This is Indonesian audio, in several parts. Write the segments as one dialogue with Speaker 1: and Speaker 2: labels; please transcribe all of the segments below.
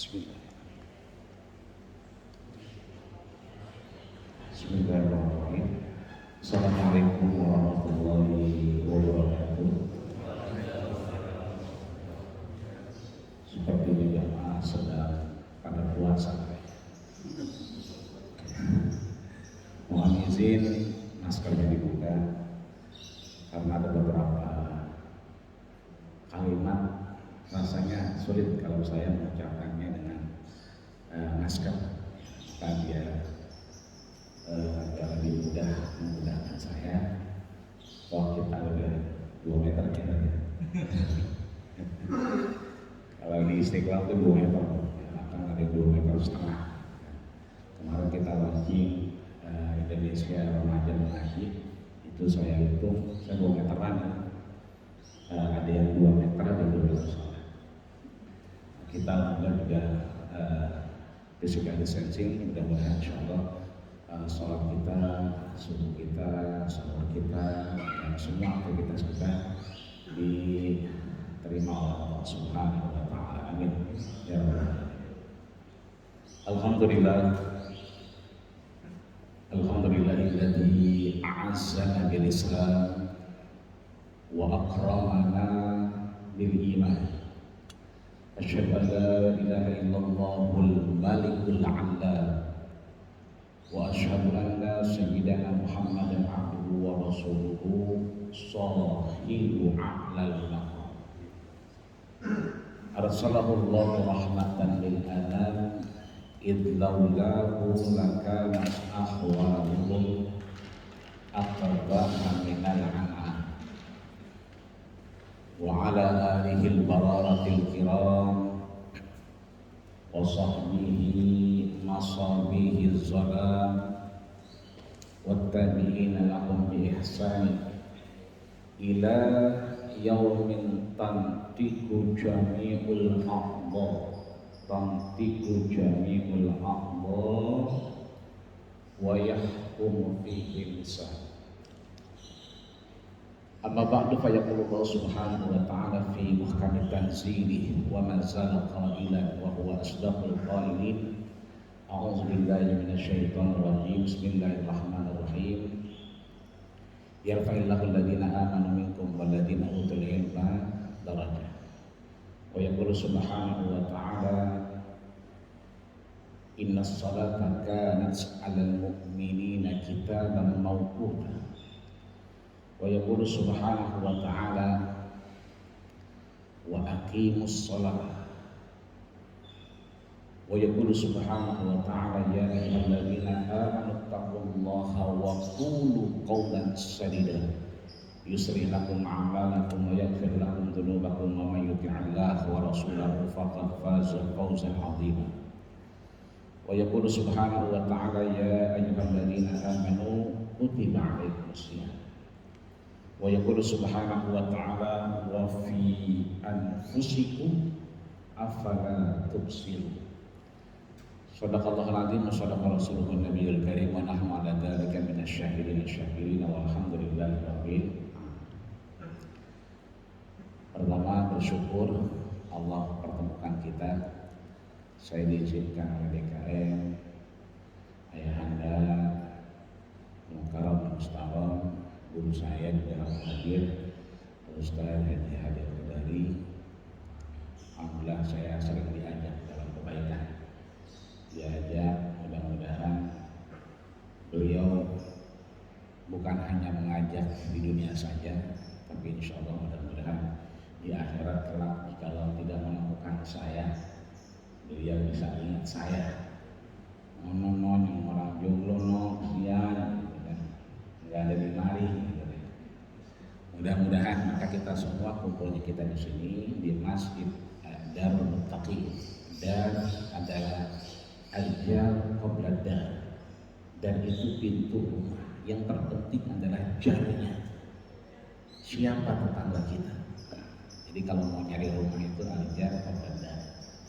Speaker 1: Bismillah. Bismillahirrahmanirrahim. Assalamualaikum warahmatullahi wabarakatuh. Seperti jemaah sedang pada puasa. Mohon izin maskernya dibuka karena ada beberapa kalimat rasanya sulit kalau saya mengucapkannya dengan masker. Maka dia lebih mudah memudahkan saya. Kita udah 2 meter ya. Kalau di Istiqlal itu 2 meter, akan ada 2,5 meter. Kemarin kita launching Indonesia Remaja Mengaji, itu saya hitung, saya 2 meteran ya. Ada yang 2 meter, ada yang 2 meter. Kita juga physical distancing, mudah-mudahan insyaallah sholat kita, subuh kita, sahur kita, dan semua aktivitas kita diterima oleh Allah Subhanahu wa Ta'ala. Amin. Ya Allah. Alhamdulillahilladzi a'azzana bil Islam wa akramana bil iman. Asyhadu an la ilaha illallahul malikul a'la wa asyhadu anna sayyidana Muhammadan abduhu wa rasuluhu shahidu a'lal maqam. Arsalahu Allahu rahmatan lil anam idh laulahu lakana ahwaluhum aqbaha minal an'am. Wa ala alihi al-bararatil kiram wa sahbihi masabihi az-zalam wattabi'ina lahum bi ihsan ila yaumin tantiku jami'ul a'dha wa yahkumu fihi lisan. Amma ba'du fa yaqulu Allah subhanahu wa ta'ala fi muhkami tanzilihi wa ma zala qailan wa huwa asdaqul qailin. A'udzu billahi minasyaitonir rajim. Bismillahirrahmanirrahim. Yarfa'illahu alladhina amanu minkum walladhina utul ilma darajat. Wa yaqulu subhanahu wa ta'ala innas salata kanat 'alal mu'minina kitaban mawquta. Wa yaqulu subhanahu wa ta'ala wa aqimus shalah. Wa yaqulu subhanahu wa ta'ala ya ayyuhalladzina amanu taqullaha wa qulu qawlan sadida yuslih lakum a'malakum wa yaghfir lakum dhunubakum wa may yuti'illaha wa rasulahu faqad faza fawzan 'azima. Wa yaqulu subhanahu wa ta'ala ya ayyuhalladzina amanu kutiba 'alaikumus shiyam. Wa yaqulu subhanahu wa ta'ala wa fi anfusikum afala tubsirun. Shadaqallahul azim wa shadaqa rasuluhun nabiyul karim wa nahnu ala dzalika minasyahidin syakirin walhamdulillahi rabbil alamin. Pertama bersyukur Allah pertemukan kita. Saya diizinkan oleh DKM, ayahanda, mukarram mustaram, guru saya juga hadir, Ustaz Haji Hadir Qadari. Alhamdulillah saya sering diajak dalam kebaikan, diajak, mudah-mudahan beliau bukan hanya mengajak di dunia saja, tapi insya Allah mudah-mudahan di akhirat kelak kalau tidak menemukan saya, beliau bisa ingat saya. Non yang orang jomblo kesian, nggak ada di mari. Mudah-mudahan maka kita semua kumpulnya kita di sini di Masjid Darul Muttaqin, dan adalah al-jar qabla dar, dan itu pintu rumah. Yang terpenting adalah jarnya, siapa tetangga kita. Jadi kalau mau nyari rumah itu al-jar qabla dar,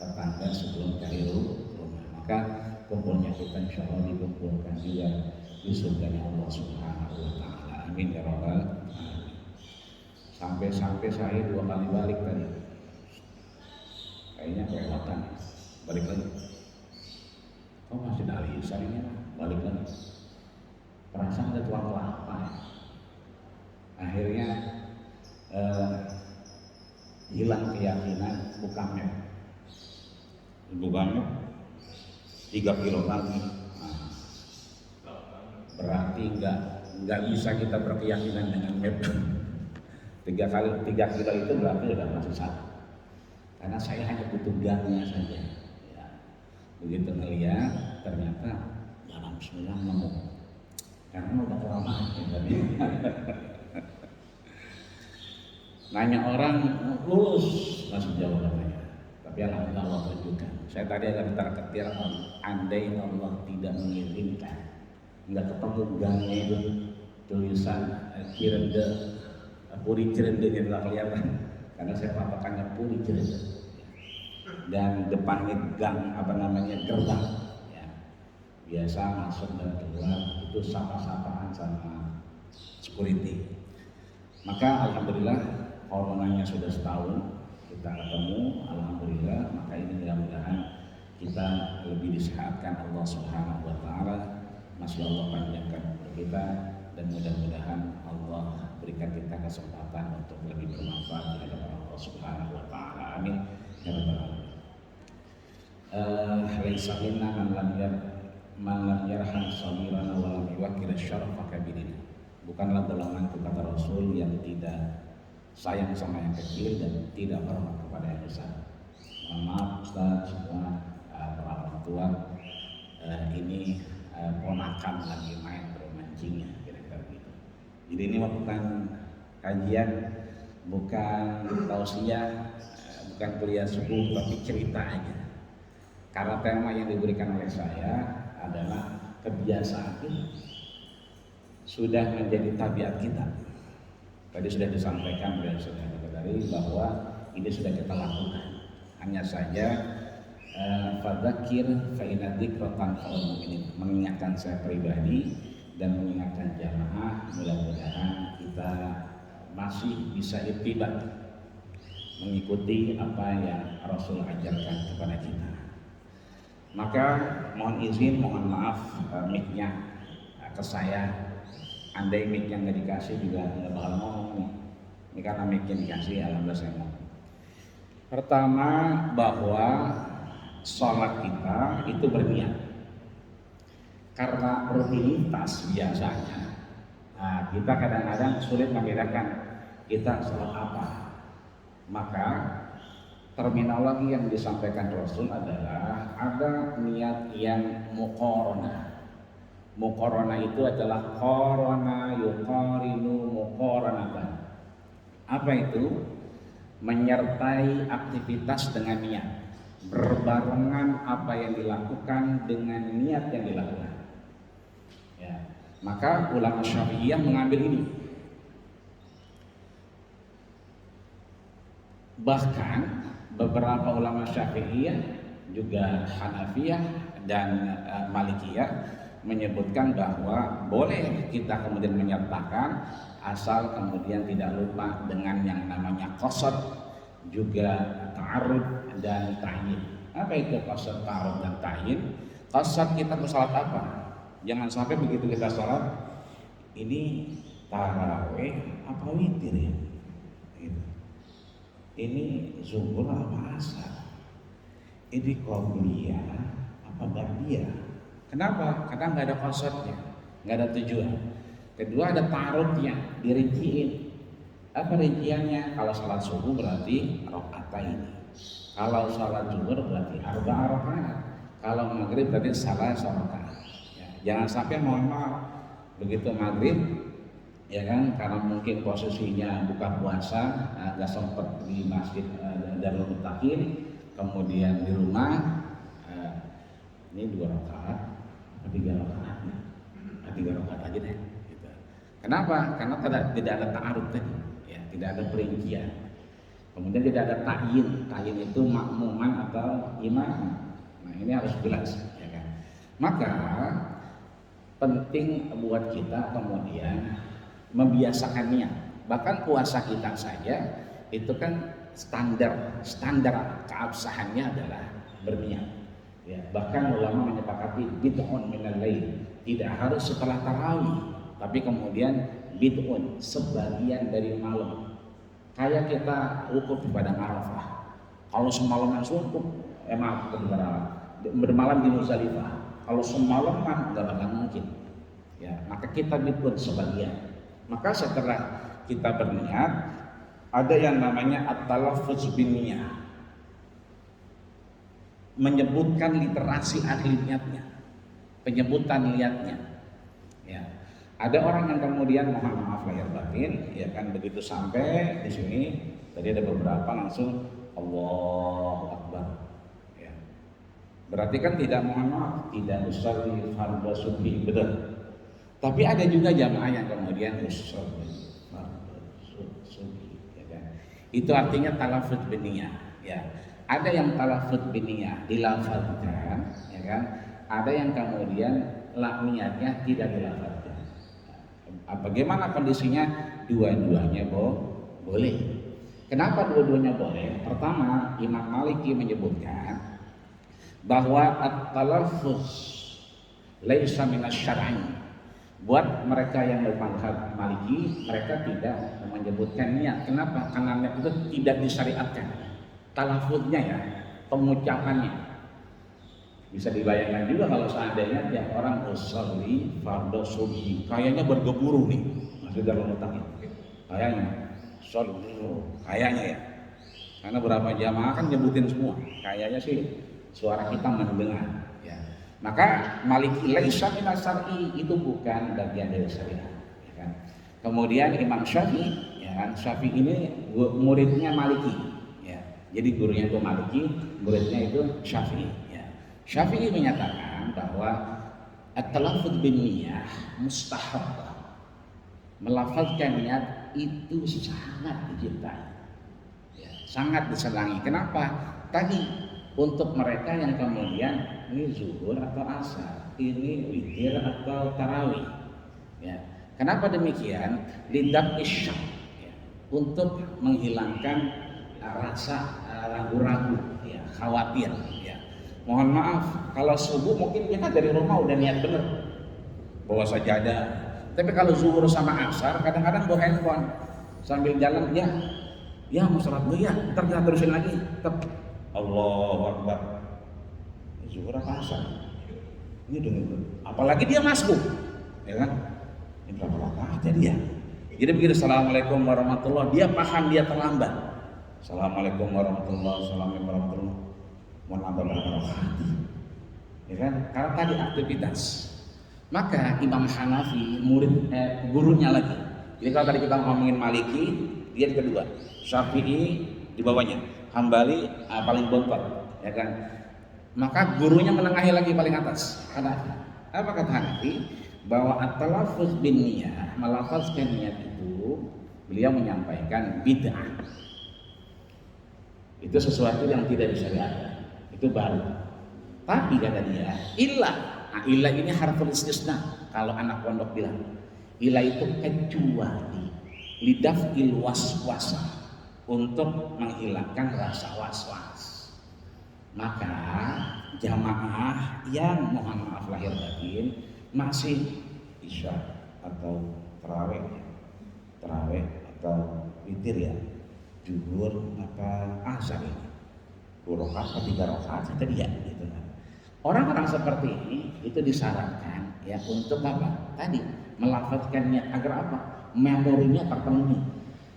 Speaker 1: tetangga sebelum cari rumah. Maka kumpulnya kita insya Allah dikumpulkan juga di surganya Allah Subhanahu wa Ta'ala. Amin ya rabbal alamin. Sampai saya 2 kali balik tadi, kayaknya kelewatan. balik lagi. Oh masih dari Isya ini, balik lagi. Perasaan ada tuang kelapa ya. Akhirnya hilang keyakinan, buka map 3 kilo lagi. Nah, berarti nggak bisa kita berkeyakinan dengan map. 3 kilo itu berarti sudah masih salah. Karena saya hanya butuh gangnya saja. Ya. Begitu ngeliat ternyata dalam sembilan nemu. Karena udah kelamaan ya, nanya orang lulus masih jauh namanya. Tapi alhamdulillah Allah tunjukkan. Saya tadi agak ketar-ketir, andai Allah tidak mengirimkan, nggak ketemu gangnya itu tulisan Cirende, Puri Cirende yang telah kelihatan. Karena saya patokannya Puri Cirende. Dan depannya gang gerbang. Ya. Biasa masuk dan keluar itu sapa-sapaan sama security. Maka alhamdulillah hormonanya sudah setahun kita ketemu, alhamdulillah. Maka ini mudah-mudahan kita lebih disehatkan Allah Subhanahu wa taala, masya Allah panjangkan umur kita, dan mudah-mudahan Allah berikan kita kesempatan untuk lebih bermanfaat di hadapan Allah Subhanahu wa taala. Amin ya rabbal alamin. Laisa minna man lam yarham sabirana wa lam yuwakkil syarafa kabirina. Bukanlah golongan kata Rasul yang tidak sayang sama yang kecil dan tidak hormat kepada yang besar. Mohon maaf Ustaz, semua para orang tua, ini ponakan lagi main bermancingnya, kira-kira gitu. Jadi ini bukan kajian, bukan tausiah, bukan kuliah subuh, tapi cerita aja. Karena tema yang diberikan oleh saya adalah kebiasaan sudah menjadi tabiat kita. Tadi sudah disampaikan oleh saudara-saudari bahwa ini sudah kita lakukan. Hanya saja fadzakir fa inna dzikra tanfa'ul mu'minin, mengingatkan saya pribadi dan mengingatkan jamaah, mudah-mudahan kita masih bisa ittiba mengikuti apa yang Rasul ajarkan kepada kita. Maka mohon izin, mohon maaf mic-nya ke saya. Andai mic yang nggak dikasih juga nggak bakal ngomong nih. Ini karena mic yang dikasih, alhamdulillah saya ngomong. Pertama, bahwa sholat kita itu berniat. Karena rutinitas biasanya, nah, kita kadang-kadang sulit membedakan kita sholat apa. Maka terminologi yang disampaikan Rasul adalah ada niat yang muqaranah. Muqaranah itu adalah qarana yuqarinu muqaranatan. Apa itu? Menyertai aktivitas dengan niat, berbarengan apa yang dilakukan dengan niat yang dilakukan. Ya. Maka ulama Syafi'iyah mengambil ini. Bahkan beberapa ulama Syafi'iyah, juga Hanafiyah dan Malikiyah menyebutkan bahwa boleh kita kemudian menyertakan, asal kemudian tidak lupa dengan yang namanya qasad, juga ta'arud dan ta'yin. Apa itu qasad, ta'arud dan ta'yin? Qasad kita ke salat apa? Jangan sampai begitu kita salat, ini tarawih apa witir ya? Gitu. Ini zuhur apa asar? Ini qobliyah apa ba'diyah? Kenapa? Karena nggak ada qasadnya, nggak ada tujuan. Kedua, ada ta'arudnya, dirinciin. Apa rinciannya? Kalau salat subuh berarti rakaat ini. Kalau salat zuhur berarti 4 rakaat. Kalau maghrib berarti salah rakaat. Ya, jangan sampai mohon maaf begitu maghrib, ya kan? Karena mungkin posisinya buka puasa, nggak sempat di masjid Darul Mutakin, kemudian di rumah, ini 2 rakaat, 3 rakaat, 3 rakaat aja deh. Gitu. Kenapa? Karena tidak ada ta'arud tadi, ya, tidak ada perincian. Kemudian tidak ada ta'yin. Ta'yin itu makmuman atau imam. Nah ini harus jelas, ya kan? Maka penting buat kita kemudian membiasakan niat. Bahkan puasa kita saja itu kan standar keabsahannya adalah berniat. Ya, bahkan ulama menyepakati bid'un minal lail, tidak harus setelah tarawih, tapi kemudian bid'un sebagian dari malam. Kayak kita wukuf di padang Arafah. Kalau semalaman suntuk, bermalam di Muzdalifah. Kalau semalaman nggak bakal mungkin. Ya, maka kita bid'un sebagian. Maka setelah kita berniat, ada yang namanya at-talaffuz bin niyah, menyebutkan literasi ahli niatnya, penyebutan niatnya. Ya. Ada orang yang kemudian mohon maaf lahir batin, ya kan, begitu sampai di sini tadi ada beberapa langsung Allahu Akbar. Ya. Berarti kan tidak mohon maaf, tidak usolli fardhu subhi, betul. Tapi ada juga jamaah yang kemudian usolli fardhu subhi, ya kan. Itu artinya talaffuz biniyah, ya. Ada yang talaffuz biniyah dilafazkan, ya kan? Ada yang kemudian niatnya tidak dilafazkan. Bagaimana kondisinya? Dua-duanya boleh. Kenapa dua-duanya boleh? Pertama, Imam Maliki menyebutkan bahwa at-talaffuz laisa minasyar'i. Buat mereka yang bermadzhab Maliki, mereka tidak menyebutkan niat. Kenapa? Karena niat itu tidak disyariatkan. Talafuznya ya, pengucapannya. Bisa dibayangkan juga kalau seandainya tiap orang usolli fardhu subhi, kayaknya bergemuruh nih, masih dalam otaknya. Kayaknya, kayaknya ya. Karena berapa jamaah kan nyebutin semua. Kayaknya sih suara kita mendengar. Ya. Maka Maliki laisa minas syar'i, itu bukan bagian dari syariat. Ya kan? Kemudian Imam Syafi'i, ya kan? Syafi'i ini muridnya Maliki. Jadi gurunya itu Maliki, muridnya itu Syafi'i. Ya. Syafi'i menyatakan bahwa at-talaffuz bin niyah mustahab. Melafazkan niat itu sangat dicintai, ya, sangat disenangi. Kenapa? Tadi untuk mereka yang kemudian ini zuhur atau asar, ini witir atau tarawih. Ya. Kenapa demikian? Lidak isyak, ya, untuk menghilangkan rasa ragu-ragu, ya, khawatir. Ya. Mohon maaf, kalau subuh mungkin kita dari rumah udah niat bener bawa sajadah. Tapi kalau zuhur sama asar, kadang-kadang bawa handphone sambil jalan, ya mau sholat dulu ya, ntar kita terusin lagi. Tetap Allahu Akbar. Zuhur apa asar? Ini dengan apalagi dia masuk, ya kan? Ini berapa rakaat ya dia? Jadi begitu assalamualaikum warahmatullahi, dia paham dia terlambat. Assalamualaikum warahmatullahi wabarakatuh. Mau nambah berapa rakaat? Ya kan? Karena tadi aktivitas. Maka Imam Hanafi gurunya lagi. Jadi kalau tadi kita ngomongin Maliki, dia di kedua. Syafi'i di bawahnya. Hambali paling bontot, ya kan? Maka gurunya menengahi lagi paling atas. Hanafi. Apa kata Hanafi? Bahwa at-talaffuz bin niyah, melafazkan niat itu, beliau menyampaikan bid'ah. Itu sesuatu yang tidak disyariatkan, itu baru. Tapi kata dia, ilah. Nah, ilah ini harful istisna. Kalau anak pondok bilang, ilah itu kecuali lidafil waswasa, untuk menghilangkan rasa waswas. Maka jamaah yang mohon maaf lahir batin masih isya atau tarawih atau witir ya, zuhur apa asar ini, 2 rakaat atau 3 rakaat tadi ya, gitu kan. Orang-orang seperti ini itu disarankan ya untuk apa? Tadi melafazkan niat agar apa? Memorinya terpenuhi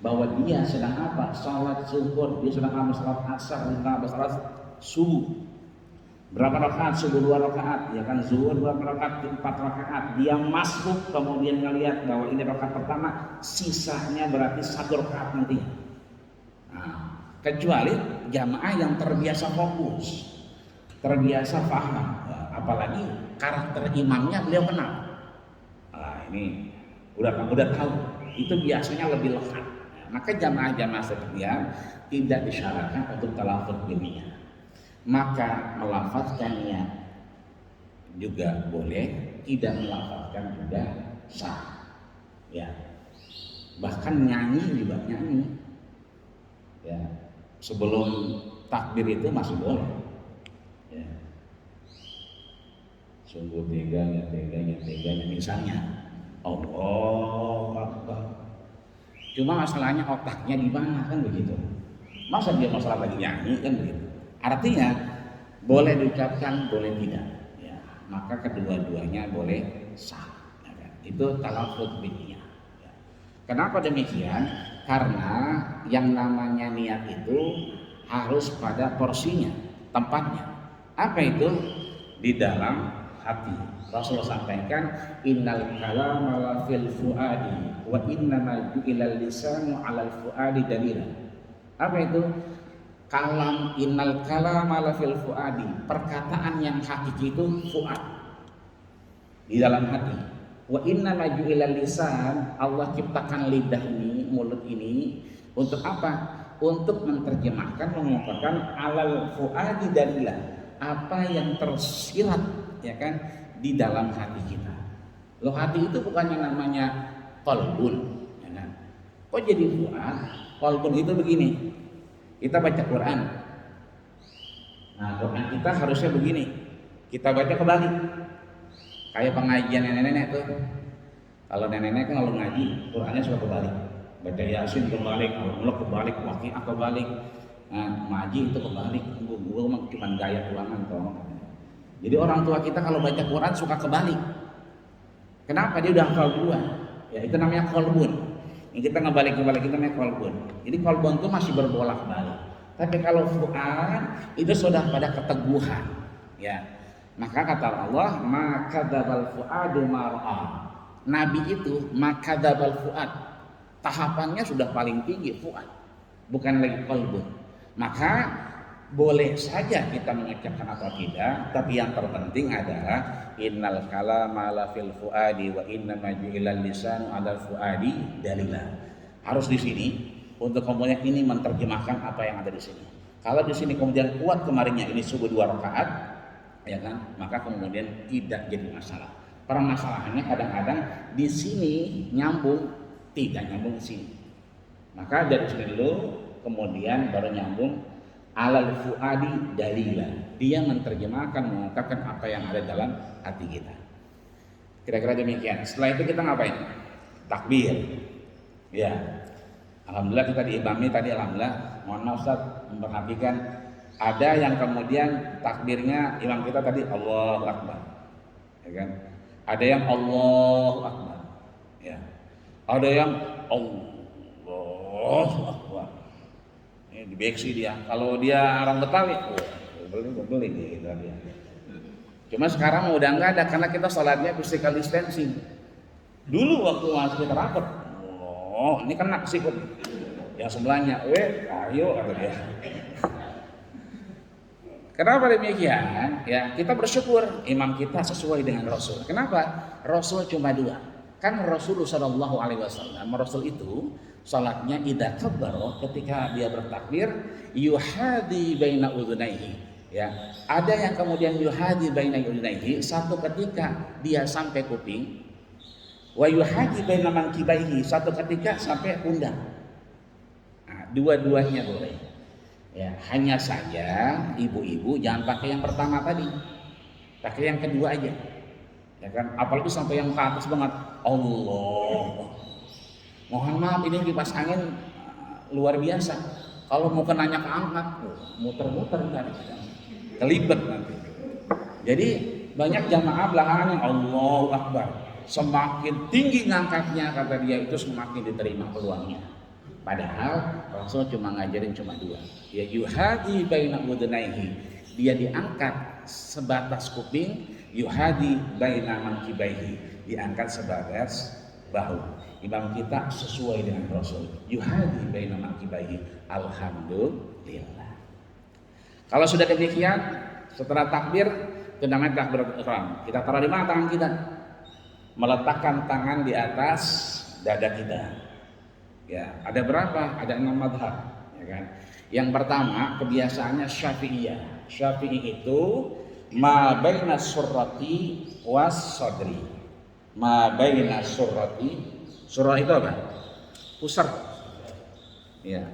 Speaker 1: bahwa dia sedang apa? Salat zuhur, dia sedang apa? Salat asar, dia sedang apa? Salat subuh. Berapa rakaat? Subuh 2 rakaat, ya kan? Zuhur 2 rakaat, 4 rakaat. Dia masuk kemudian ngelihat bahwa ini rakaat pertama, sisanya berarti 1 rakaat nanti. Nah, kecuali jamaah yang terbiasa fokus, terbiasa paham, apalagi karakter imamnya beliau kenal. Nah, ini udah tahu, itu biasanya lebih lekat. Nah, maka jamaah-jamaah sekian tidak disyaratkan untuk talafuz biniyah. Maka melafazkan niat juga boleh, tidak melafazkan juga sah. Ya, bahkan nyanyi juga nyanyi. Ya, sebelum takbir itu masih boleh. Ya. Sungguh teganya misalnya Allah Akbar. Cuma masalahnya otaknya di mana kan begitu. Masa dia masalah lagi nyanyi kan begitu. Artinya boleh diucapkan, boleh tidak. Ya, maka kedua-duanya boleh sah. Ya kan? Itu talaffuz binniyah. Ya. Kenapa demikian? Karena yang namanya niat itu harus pada porsinya, tempatnya. Apa itu? Di dalam hati. Rasulullah sampaikan innal kalama la fil fuadi wa innama ju'ilal lisanu 'alal fuadi dalila. Apa itu? Kalam innal kalama la fil fuadi, perkataan yang hakiki itu fuad, di dalam hati. Wa innama ju'ilal lisan, Allah ciptakan lidah ini, mulut ini untuk apa? Untuk menerjemahkan, mengungkapkan 'alal fuadi dalila, apa yang tersirat ya kan di dalam hati kita. Loh, hati itu bukannya namanya qalbun, ya kan? Kok jadi fuad? Qalbun itu begini. Kita baca Quran. Nah, Quran kita harusnya begini. Kita baca kebalik. Kayak pengajian nenek-nenek tuh. Kalau nenek-nenek kan kalau ngaji, Qurannya suka kebalik. Baca Yasin kebalik, Al-Mulk kebalik, Waqiah kebalik. Nah, ngaji itu kebalik. Gua mah cuma gaya ulangan toh. Jadi orang tua kita kalau baca Quran suka kebalik. Kenapa? Dia udah hafal duluan. Ya, itu namanya qalbun. Yang kita ngebalik-balik itu namanya qalbun. Jadi qalbun itu masih berbolak-balik. Tapi kalau fuad itu sudah pada keteguhan. Ya. Maka kata Allah, "Makadzabal fuadu ma ra'a." Nabi itu makadzabal fuad. Tahapannya sudah paling tinggi fuad, bukan lagi qalbun. Maka boleh saja kita mengucapkan atau tidak, tapi yang terpenting adalah innal kalama la fil fuadi wa inna ma ju'ilal lisanu 'alal fuadi dalila. Harus di sini untuk kemudian ini menerjemahkan apa yang ada di sini. Kalau di sini kemudian kuat kemarinnya ini subuh 2 rakaat, ya kan? Maka kemudian tidak jadi masalah. Permasalahannya kadang-kadang di sini nyambung, tidak nyambung di sini. Maka dari sini dulu kemudian baru nyambung alal fuadi dalila. Dia menerjemahkan, mengungkapkan apa yang ada dalam hati kita. Kira-kira demikian. Setelah itu kita ngapain? Takbir. Ya. Alhamdulillah kita diimami tadi, alhamdulillah. Mohon maaf Ustaz, memperhatikan ada yang kemudian takbirnya imam kita tadi Allahu Akbar. Ya kan? Ada yang Allahu Akbar. Ya. Ada yang Allahu Akbar. Di beksi dia. Kalau dia orang Betawi, beli gitu dia. Cuma sekarang udah enggak ada karena kita sholatnya physical distancing. Dulu waktu masih kita rapat, ini kena sikut. Yang sebelahnya, ayo kata dia. Kenapa demikian? Ya, kita bersyukur imam kita sesuai dengan Rasul. Kenapa? Rasul cuma 2. Kan Rasulullah Shallallahu Alaihi Wasallam, Rasul itu salatnya idza kabbara, ketika dia bertakbir yuhadi baina udhunaihi. Ya, ada yang kemudian yuhadi baina udhunaihi, satu ketika dia sampai kuping, wa yuhadi baina mankibaihi, satu ketika sampai pundak. Nah, dua-duanya boleh. Ya, hanya saja ibu-ibu jangan pakai yang pertama tadi, pakai yang kedua aja. Ya kan, apalagi sampai yang ke atas banget. Allah. Mohon maaf ini kipas angin luar biasa. Kalau mau kenanya keangkat, muter-muter kan, kelibet nanti. Jadi banyak jamaah belakangan yang Allahu Akbar. Semakin tinggi ngangkatnya kata dia itu semakin diterima peluangnya. Padahal Rasul cuma ngajarin cuma 2. Ya yuhadi baina udhunaihi. Dia diangkat sebatas kuping, yuhadi baina mankibaihi, diangkat sebatas bahu. Imam kita sesuai dengan Rasul, yuhadi baina mankibaihi. Alhamdulillah. Kalau sudah demikian, setelah takbir itu namanya takbiratul ihram. Kita taruh di mana tangan kita? Meletakkan tangan di atas dada kita. Ya, ada berapa? Ada 6 madhab, ya kan? Yang pertama kebiasaannya Syafi'iyah. Syafi'i itu ma baina surrati was sadri. Ma baina surrati, surah itu apa? Pusar. Ya.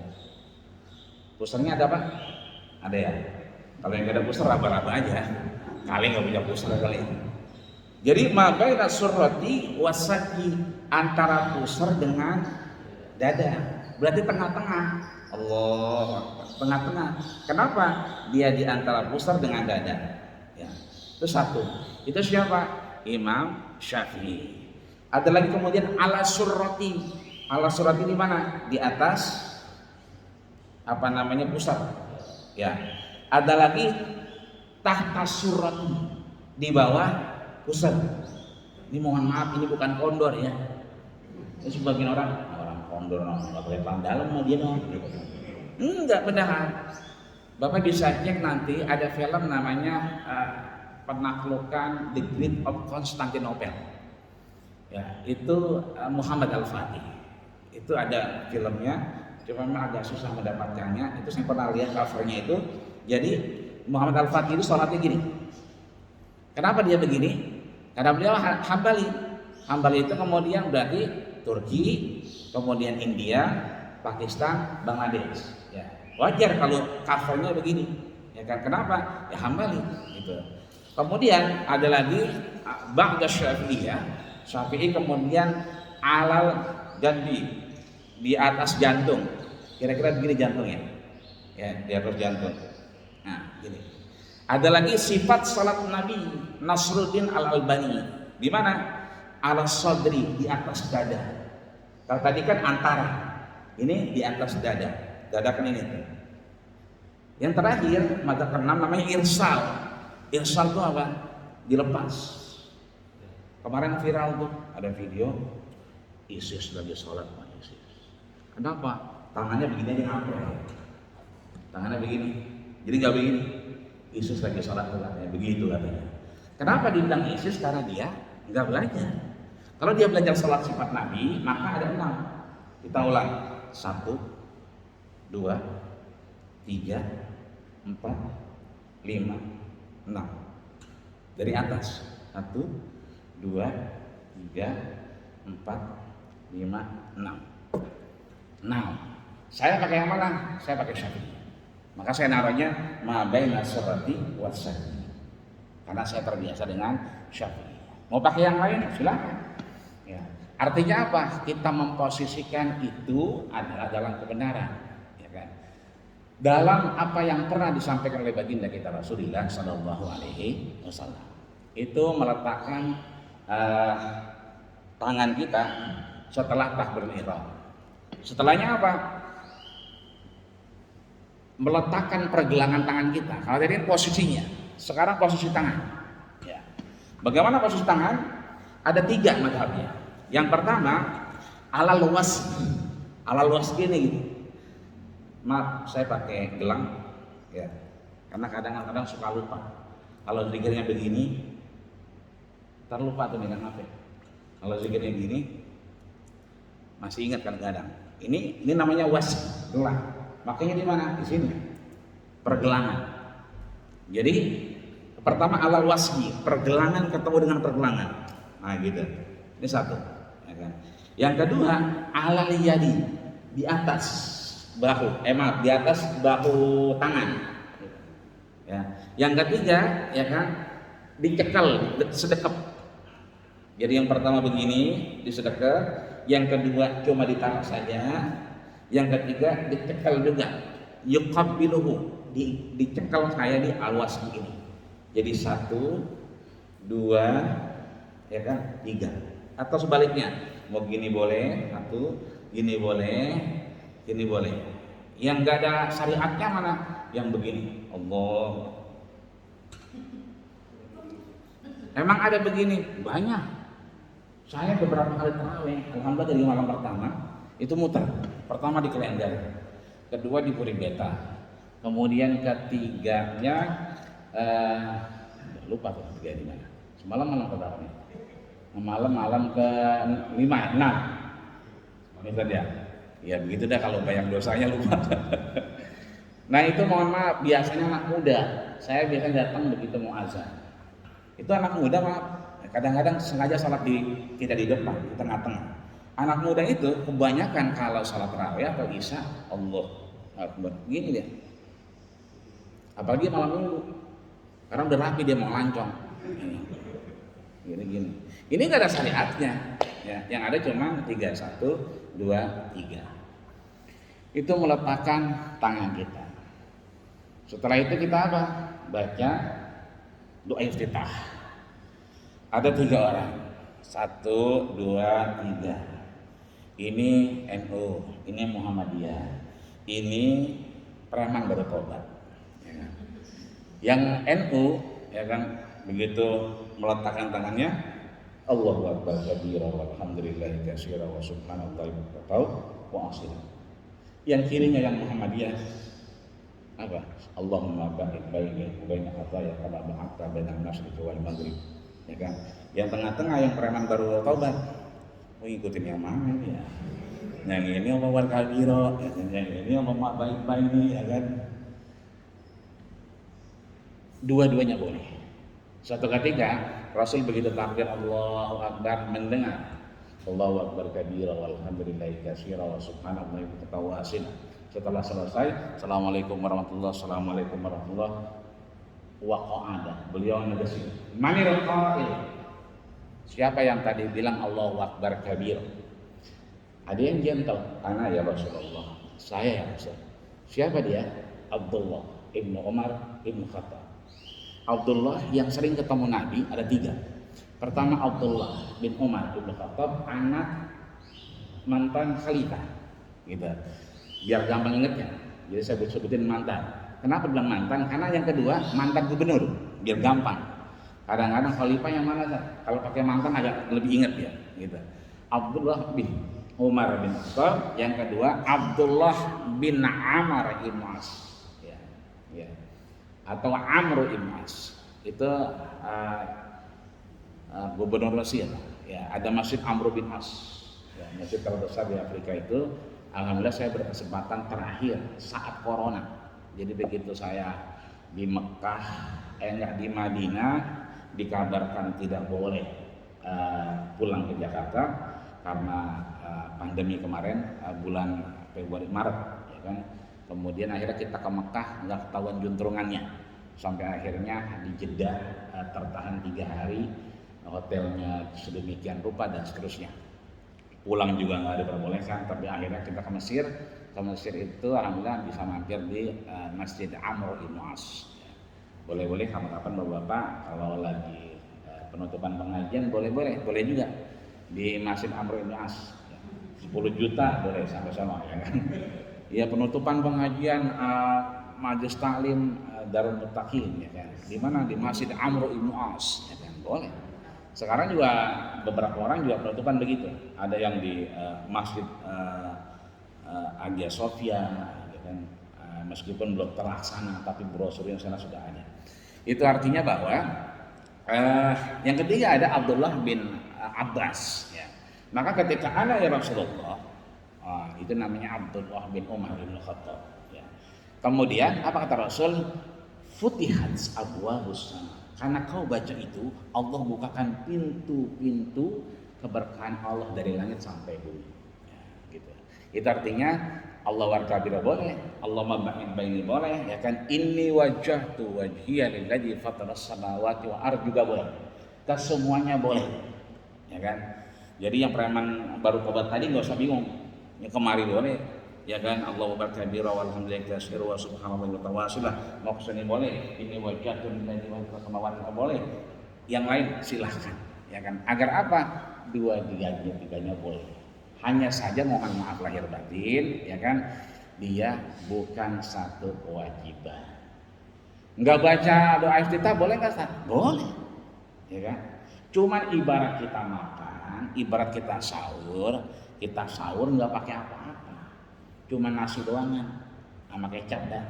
Speaker 1: Pusarnya ada apa? Ada ya. Kalau yang gak ada pusar raba-raba aja. Kali nggak punya pusar kali. Jadi ma baina surrati wasaki, antara pusar dengan dada. Berarti tengah-tengah. Allah, tengah-tengah. Kenapa? Dia di antara pusar dengan dada. Ya. Itu satu. Itu siapa? Imam Syafi'i. Ada lagi kemudian ala surrati. Ala surrati di mana? Di atas apa namanya pusar. Ya. Ada lagi tahta surrati, di bawah pusar. Ini mohon maaf, ini bukan kondor ya. Ini sebagian orang kondor nggak boleh pelan dalam sama dia dong. Enggak, benar. Bapak bisa cek nanti ada film namanya Penaklukan The Great of Constantinople. Ya, itu Muhammad Al-Fatih. Itu ada filmnya. Cuma memang agak susah mendapatkannya. Itu saya pernah lihat covernya itu. Jadi Muhammad Al-Fatih itu sholatnya gini. Kenapa dia begini? Karena beliau Hambali. Hambali itu kemudian berarti Turki, kemudian India, Pakistan, Bangladesh. Ya, wajar kalau covernya begini. Ya kan? Kenapa? Ya Hambali. Gitu. Kemudian ada lagi Ba'da Syafi'i ya. Syafi'i kemudian alal jandi, di atas jantung. Kira-kira begini jantungnya. Ya, di atas jantung. Nah, gini. Ada lagi sifat salat Nabi Nasruddin Al-Albani. Di mana? Ala sadri, di atas dada. Kalau tadi kan antara, ini di atas dada. Dada kan ini. Yang terakhir, mata keenam namanya irsal. Irsal itu apa? Dilepas. Kemarin viral tuh, ada video ISIS lagi sholat sama ISIS. Kenapa? Tangannya begini aja ngapel. Tangannya begini. Jadi nggak begini. ISIS lagi sholat katanya, begitu katanya. Kenapa dibilang ISIS? Karena dia nggak belajar. Kalau dia belajar sholat sifat Nabi, maka ada 6. Kita ulang. 1, 2, 3, 4, 5, 6. Dari atas. 1, 2, 3, 4, 5, 6. Nah, saya pakai yang mana? Saya pakai Syafi'i. Maka saya naruhnya ma baina surrati wasaki. Karena saya terbiasa dengan Syafi'i. Mau pakai yang lain silakan. Ya. Artinya apa? Kita memposisikan itu adalah dalam kebenaran, ya kan? Dalam apa yang pernah disampaikan oleh baginda kita Rasulullah Sallallahu Alaihi Wasallam. Itu meletakkan tangan kita setelah takbiratul ihram. Setelahnya apa? Meletakkan pergelangan tangan kita. Kalau tadi posisinya, sekarang posisi tangan. Ya. Bagaimana posisi tangan? Ada 3 madhabnya. Yang pertama, ala luas gini gitu. Maaf, saya pakai gelang, ya. Karena kadang-kadang suka lupa. Kalau zikirnya begini, terlupa tuh megang HP. Kalau zikirnya gini, masih ingat kadang-kadang. Ini namanya was, gelang. Makanya di mana? Di sini. Pergelangan. Jadi pertama ala wasgi, pergelangan ketemu dengan pergelangan. Nah gitu. Ini satu. Ya kan? Yang kedua ala liyadi, di atas bahu. Maaf, di atas bahu tangan. Ya. Yang ketiga, ya kan, dicekal, sedekap. Jadi yang pertama begini, disedekap. Yang kedua cuma ditaruh saja. Yang ketiga dicekal juga, yuqabbiluhu, dicekal saya di awas begini. Jadi 1, 2, ya kan, 3. Atau sebaliknya, mau gini boleh, 1, gini boleh, gini boleh. Yang nggak ada syariatnya mana? Yang begini, Allah. Emang ada begini? Banyak. Saya beberapa kali tarawih, alhamdulillah dari malam pertama itu muter. Pertama di Klender, kedua di Puri Beta, kemudian ketiganya lupa tuh ketiga di mana. Semalam malam berapa nih? Malam ke-5, 6. Itu dia. Ya begitu dah, kalau banyak dosanya lupa. Nah itu mohon maaf, biasanya anak muda. Saya biasanya datang begitu mau azan. Itu anak muda maaf. Kadang-kadang sengaja salat tidak di depan, di tengah-tengah. Anak muda itu kebanyakan kalau salat tarawih atau isya, Allah Akbar, gini dia. Apalagi malam minggu, karena udah rapi dia mau lancong. Gini. Ini nggak ada syariatnya. Ya, yang ada cuma 3, 1, 2, 3. Itu meletakkan tangan kita. Setelah itu kita apa? Baca doa iftitah. Ada 3 orang. 1, 2, 3. Ini NU, ini Muhammadiyah, ini preman baru tobat. Ya kan? Yang NU, ya kan, begitu meletakkan tangannya, Allahu Akbar kabira walhamdulillahi katsira wa subhanallahi wa asila. Yang kirinya yang Muhammadiyah apa? Allahumma ba'id baini wa baina khataya kama ba'adta bainal masyriqi wal maghrib. Ya kan? Yang tengah-tengah yang preman baru taubat. Oh, ikutin yang mana ya? Yang ini Allahu Akbar kabira, yang ini Allahumma ba'id baini, ya kan? Dua-duanya boleh. Suatu ketika Rasul begitu takbir Allahu Akbar mendengar Allahu Akbar kabira walhamdulillahi katsira wa subhanallahi wa ta'ala. Setelah selesai, Assalamualaikum warahmatullahi wabarakatuh, Assalamualaikum warahmatullahi wabarakatuh. Beliau negesi, manil qail. Siapa yang tadi bilang Allahu Akbar kabir? Ada yang gentle, ana ya Rasulullah. Saya ya Rasul. Siapa dia? Abdullah ibnu Umar ibnu Khattab. Abdullah yang sering ketemu Nabi ada 3. Pertama Abdullah bin Umar ibnu Khattab, anak mantan khalifah, gitu. Biar gampang ingetnya. Jadi saya sebutin mantan. Kenapa bilang mantan? Karena yang kedua mantan gubernur, biar gampang. Kadang-kadang khalifah yang mana? Kalau pakai mantan agak lebih inget ya, gitu. Abdullah bin Umar bin Khattab, yang kedua Abdullah bin Amr ibn As, ya. Atau Amr ibn As. Itu gubernur Mesir. Ya, ada Masjid Amr bin As. Ya, masjid terbesar di Afrika itu. Alhamdulillah saya berkesempatan terakhir saat corona. Jadi begitu saya di Mekah, di Madinah, dikabarkan tidak boleh pulang ke Jakarta karena pandemi kemarin bulan Februari Maret, ya kan. Kemudian akhirnya kita ke Mekah nggak ketahuan juntrungannya, sampai akhirnya di Jeddah tertahan 3 hari, hotelnya sedemikian rupa dan seterusnya. Pulang juga nggak diperbolehkan, tapi akhirnya kita ke Mesir. Ke Mesir itu alhamdulillah bisa mampir di Masjid Amr ibn As. Boleh-boleh kapan-kapan bapak-bapak kalau lagi penutupan pengajian boleh juga di Masjid Amr ibn As. 10 juta boleh sama-sama, ya kan. Ya, penutupan pengajian Majelis Taklim Darul Muttaqin, ya kan. Di mana? Di Masjid Amr ibn As, ya kan. Boleh. Sekarang juga beberapa orang juga penutupan begitu. Ada yang di Masjid Hagia Sophia, ya kan? Meskipun belum terlaksana, tapi brosurnya sana sudah ada. Itu artinya bahwa yang ketiga ada Abdullah bin Abbas. Ya. Maka ketika ana ya Rasulullah, itu namanya Abdullah bin Umar bin Khattab. Ya. Kemudian apa kata Rasul? Futihat abwabus sama. Karena kau baca itu, Allah bukakan pintu-pintu keberkahan Allah dari langit sampai bumi. Ya, gitu. Itu artinya Allah warkabira boleh, Allah mab'id baini boleh, ya kan. Inni wajjahtu wajhiya lilladzi fataras samawati wal ardh juga boleh. Kesemuanya boleh, ya kan. Jadi yang preman baru tobat tadi nggak usah bingung. Ya kemari boleh. Ya kan, Allahu Akbar kabira walhamdulillahi katsira wa subhanallahi wa ta'ala. Mau kesini boleh, ini wajhatun lillahi wa samawati boleh. Yang lain silahkan, ya kan. Agar apa? 2-3-nya boleh. Hanya saja mohon maaf lahir batin, ya kan, dia bukan satu kewajiban. Enggak baca doa iftitah boleh enggak, Ustaz? Boleh. Ya kan? Cuman ibarat kita makan, ibarat kita sahur enggak pakai apa-apa. Cuma nasi doangan sama kecap dah,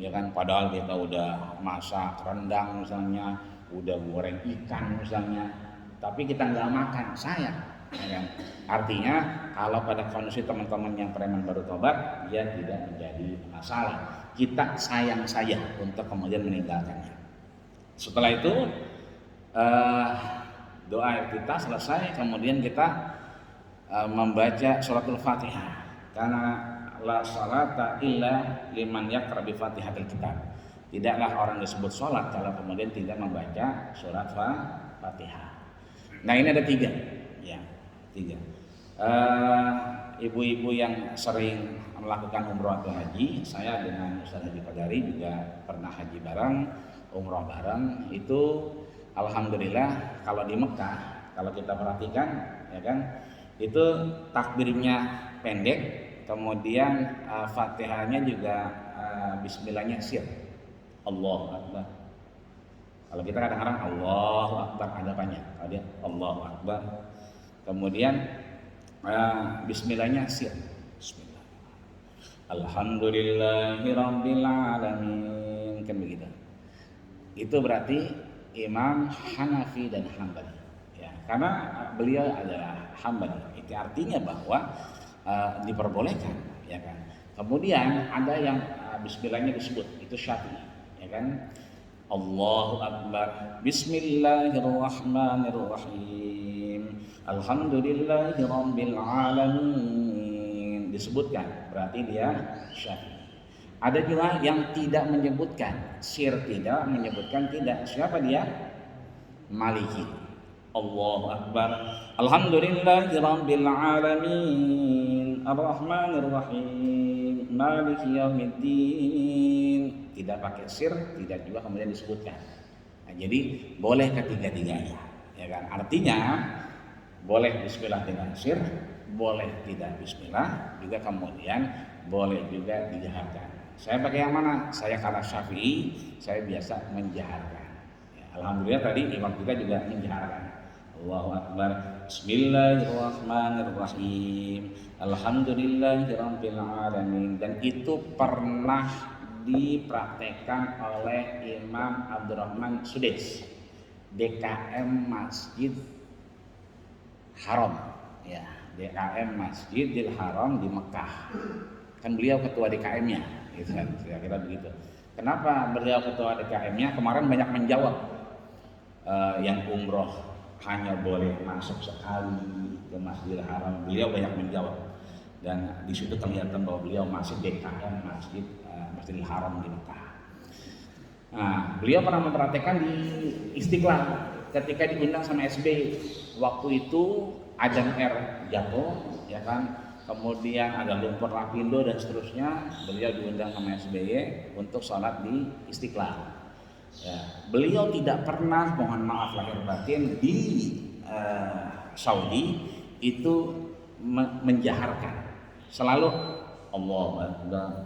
Speaker 1: ya kan. Padahal kita udah masak rendang misalnya, udah goreng ikan misalnya, tapi kita nggak makan, sayang, ya kan. Artinya kalau pada kondisi teman-teman yang preman baru tobat, dia tidak menjadi masalah. Kita sayang saja untuk kemudian meninggalkannya. Setelah itu doa kita selesai, kemudian kita membaca suratul Fatihah. Karena la salata illa liman yaqra bi Fatihatil Kitab. Tidaklah orang disebut salat kalau kemudian tidak membaca surat Fatihah. Nah ini ada 3, ya 3. Ibu-ibu yang sering melakukan umroh atau haji, saya dengan Ustaz Haji Pagari juga pernah haji bareng, umroh bareng. Itu alhamdulillah kalau di Mekah, kalau kita perhatikan, ya kan, itu takbirnya pendek, kemudian Fatihahnya juga Bismillahnya sir, Allahu Akbar. Kalau kita kadang-kadang Allahu Akbar ada banyak, kalau dia Allahu Akbar, kemudian Bismillahnya sir, Bismillah, Alhamdulillahirabbil alamin, kan begitu. Itu berarti Imam Hanafi dan Hambali, ya, karena beliau adalah Hambali. Itu artinya bahwa diperbolehkan, ya kan. Kemudian ada yang Bismillahnya disebut, itu Syafi'i, ya kan. Allahu Akbar, Bismillahirrahmanirrahim, Alhamdulillahirabbil alamin, disebutkan, berarti dia Syafi'i. Ada juga yang tidak menyebutkan, sir tidak menyebutkan, tidak. Siapa dia? Maliki. Allahu Akbar, Alhamdulillahirabbil alamin, Arrahmanirrahim, Maliki yaumiddin. Tidak pakai sir, tidak juga kemudian disebutkan. Nah, jadi boleh ketiga-tiganya, ya kan? Artinya boleh bismillah dengan sir, boleh tidak bismillah, juga kemudian boleh juga dijaharkan. Saya pakai yang mana? Saya karena Syafi'i, saya biasa menjaharkan. Ya, alhamdulillah tadi imam kita juga menjaharkan. Allahu Akbar, Bismillahirrahmanirrahim, Alhamdulillahirabbil alamin. Dan itu pernah dipraktekkan oleh Imam Abdurrahman Sudais, DKM Masjid Haram, ya, DKM Masjidil Haram di Mekah. Kan beliau ketua DKM-nya, gitu kan, kira-kira begitu. Kenapa beliau ketua DKM-nya? Kemarin banyak menjawab yang umroh hanya boleh masuk sekali ke Masjidil Haram. Beliau banyak menjawab, dan di situ kelihatan bahwa beliau masih DKM Masjidil Haram di Mekah. Nah, beliau pernah mempraktekkan di Istiqlal ketika diundang sama SBY. Waktu itu Ajang Air jatuh, ya kan, kemudian ada lumpur lapindo dan seterusnya. Beliau diundang sama SBY untuk sholat di Istiqlal. Ya, beliau tidak pernah, mohon maaf lahir batin, di Saudi itu menjaharkan. Selalu Allahu Akbar.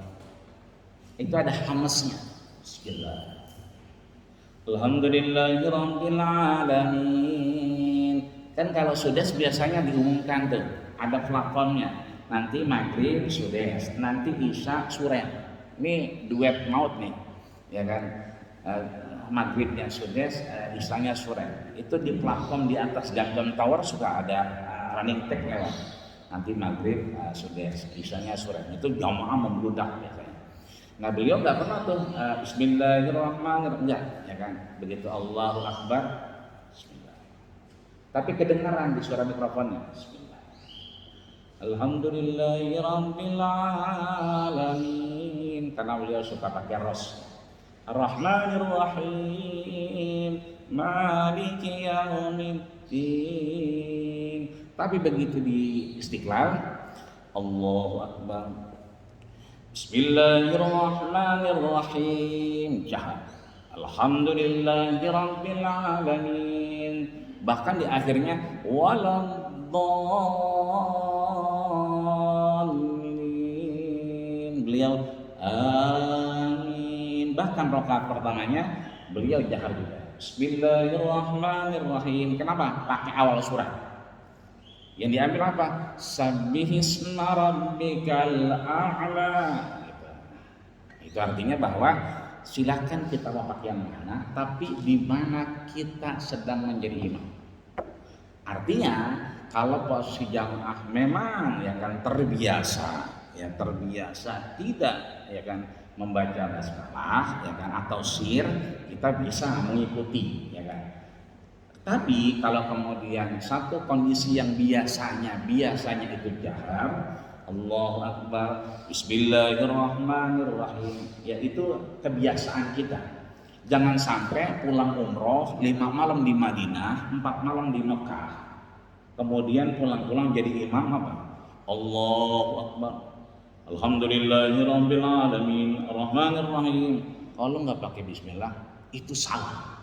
Speaker 1: Itu ada hamesnya. Bismillah, Alhamdulillahirabbil alamin. Kan kalau Sudais biasanya diumumkan tuh, ada plafonnya. Nanti maghrib Sudais, nanti isya Suren. Ini duet maut nih, ya kan. Maghribnya Sudais, isyanya Suren. Itu di platform di atas Gangnam Tower suka ada running tag lewat. Nanti maghrib Sudais, isyanya Suren. Itu jamaah membludak biasanya. Nah, beliau nggak pernah tuh Bismillahirrahmanirrahim, ya kan? Begitu Allahu Akbar, Bismillah. Tapi kedengaran di suara mikrofonnya, Bismillah, Alhamdulillahirabbil alamin, karena beliau suka pakai ros. Ar-Rahmanir-Rahim, Maliki yaumiddin. Tapi begitu di Istiqlal, Allahu Akbar, Bismillahirrahmanirrahim, jahat, Alhamdulillahirabbil alamin. Bahkan di akhirnya waladhdallin, beliau amin. Bahkan rakaat pertamanya beliau jahar juga, Bismillahirrahmanirrahim. Kenapa? Pakai awal surat. Yang diambil apa? Sabbihisma rabbikal a'la. Itu artinya bahwa silakan kita mau pakai yang mana, tapi di mana kita sedang menjadi imam. Artinya kalau posisi jamaah memang ya kan terbiasa tidak ya kan membaca basmalah ya kan atau sir, kita bisa mengikuti ya kan. Tapi kalau kemudian satu kondisi yang biasanya itu jahar, Allahu Akbar, Bismillahirrahmanirrahim, yaitu kebiasaan kita. Jangan sampai pulang umroh 5 malam di Madinah, 4 malam di Mekah. Kemudian pulang-pulang jadi imam apa? Allahu Akbar. Alhamdulillahirabbil alamin, arrahmanir rahim. Kalau nggak pakai bismillah itu salah.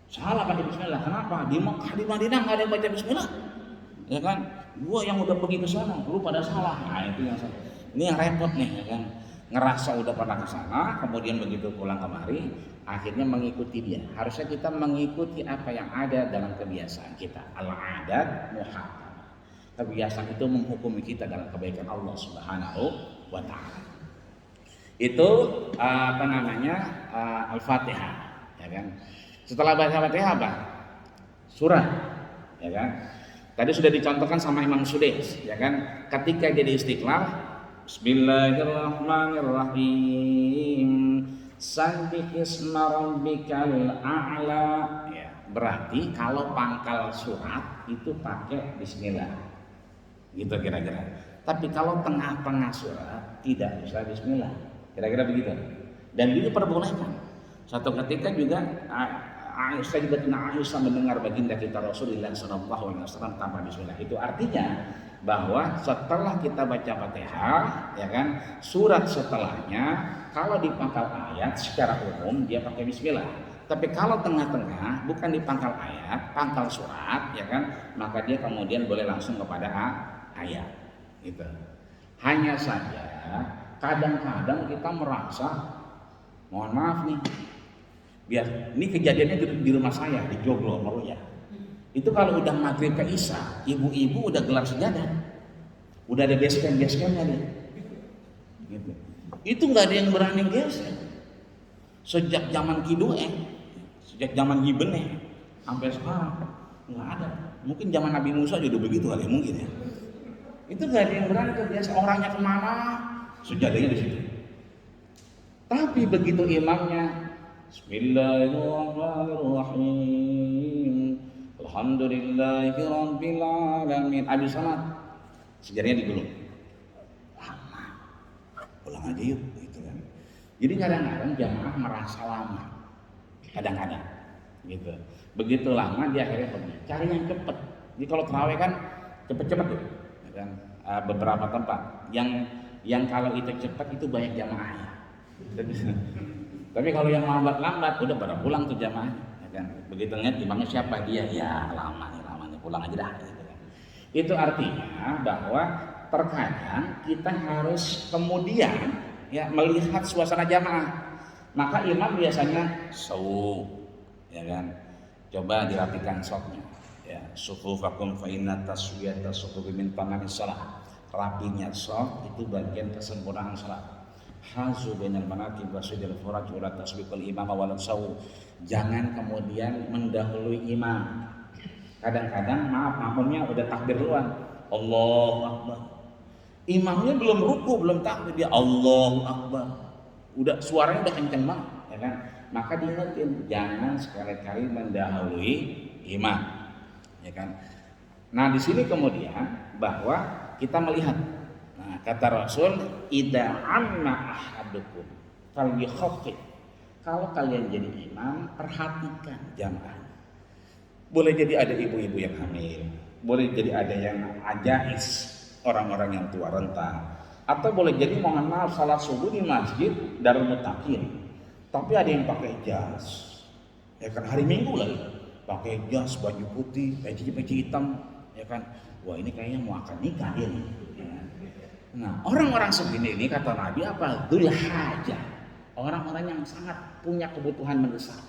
Speaker 1: Salah pakai bismillah. Kenapa? Di Mekah, di Madinah nggak ada yang baca bismillah. Ya kan? Gua yang udah pergi ke sana, lu pada salah. Nah, itu yang salah. Ini yang repot nih, ya kan? Ngerasa udah pernah ke sana, kemudian begitu pulang kemari, akhirnya mengikuti dia. Harusnya kita mengikuti apa yang ada dalam kebiasaan kita. Al-adat muhakkam. Kebiasaan itu menghukumi kita dalam kebaikan Allah Subhanahu wa taala. Itu Al-Fatihah, ya kan? Setelah baca Fatihah apa? Surah, ya kan? Tadi sudah dicontohkan sama Imam Sudais, ya kan? Ketika jadi Istiqlal, Bismillahirrahmanirrahim. Sabbih isma rabbikal a'la. Ya, berarti kalau pangkal surat itu pakai bismillah. Gitu kira-kira. Tapi kalau tengah-tengah surat tidak bisa bismillah. Kira-kira begitu. Dan itu diperbolehkan. Suatu ketika juga Sayyidatina Aisyah mendengar baginda kita Rasulullah SAW tanpa bismillah. Itu artinya bahwa setelah kita baca Fatihah, ya kan, surat setelahnya kalau di pangkal ayat secara umum dia pakai bismillah. Tapi kalau tengah-tengah bukan di pangkal ayat, pangkal surat, ya kan, maka dia kemudian boleh langsung kepada ayat. Gitu. Hanya saja kadang-kadang kita merasa, mohon maaf nih, biar ini kejadiannya di rumah saya di Joglo, Meruya. Itu kalau udah maghrib ke isya, ibu-ibu udah gelar sejadah, udah ada basecamp nih, gitu. Itu nggak ada yang berani geser. Sejak zaman sejak zaman Gibeneh sampai sekarang nggak ada. Mungkin zaman Nabi Musa juga begitu kali, mungkin ya. Itu nggak ada yang berani geser. Orangnya kemana, sejadahnya di situ. Tapi begitu imamnya, Bismillahirrahmanirrahim. Alhamdulillahirabbil alamin. Habis salat, sejadahnya digulung. Lama. Pulang aja yuk, gitu kan. Jadi kadang-kadang jamaah merasa lama. Kadang-kadang, gitu. Begitu lama dia akhirnya pergi. Cari yang cepat. Jadi kalau tarawih kan cepet-cepet tuh, ya kan? Beberapa tempat. Yang kalau itu cepat itu banyak jamaahnya. Tapi kalau yang lambat-lambat udah pada pulang tuh jamaahnya. Kan? Begitu ngeliat imamnya siapa dia, ya lama nih pulang aja dah. Gitu kan. Itu artinya bahwa terkadang kita harus kemudian ya melihat suasana jamaah. Maka imam biasanya ya kan, coba dirapikan sofnya. Ya, sufufakum fa inna taswiyata sufufi min tamamis shalah. Rapinya sof itu bagian kesempurnaan salat. Hazu bainal manaqib wa sudil furaj wa tasbiqul imam wa sawu. Jangan kemudian mendahului imam. Kadang-kadang makmumnya udah takbir duluan, Allahu Akbar. Imamnya belum ruku, belum takbir, dia Allahu Akbar. Udah suaranya udah kenceng banget, ya kan? Maka diingetin jangan sekali-kali mendahului imam, ya kan? Nah, di sini kemudian bahwa kita melihat, nah, kata Rasul, idza amma ahadukum falyukhaffif. Kalau kalian jadi imam, perhatikan jamaah. Boleh jadi ada ibu-ibu yang hamil, boleh jadi ada yang ajais, orang-orang yang tua renta, atau boleh jadi mohon maaf salat subuh di masjid Darul Muttaqin, tapi ada yang pakai jas, ya kan, hari Minggu lagi pakai jas, baju putih, peci hitam, ya kan, wah ini kayaknya mau akan nikah dia nih. Nah, orang-orang seperti ini kata Nabi apa? Dzul hajah. Orang-orang yang sangat punya kebutuhan mendesak.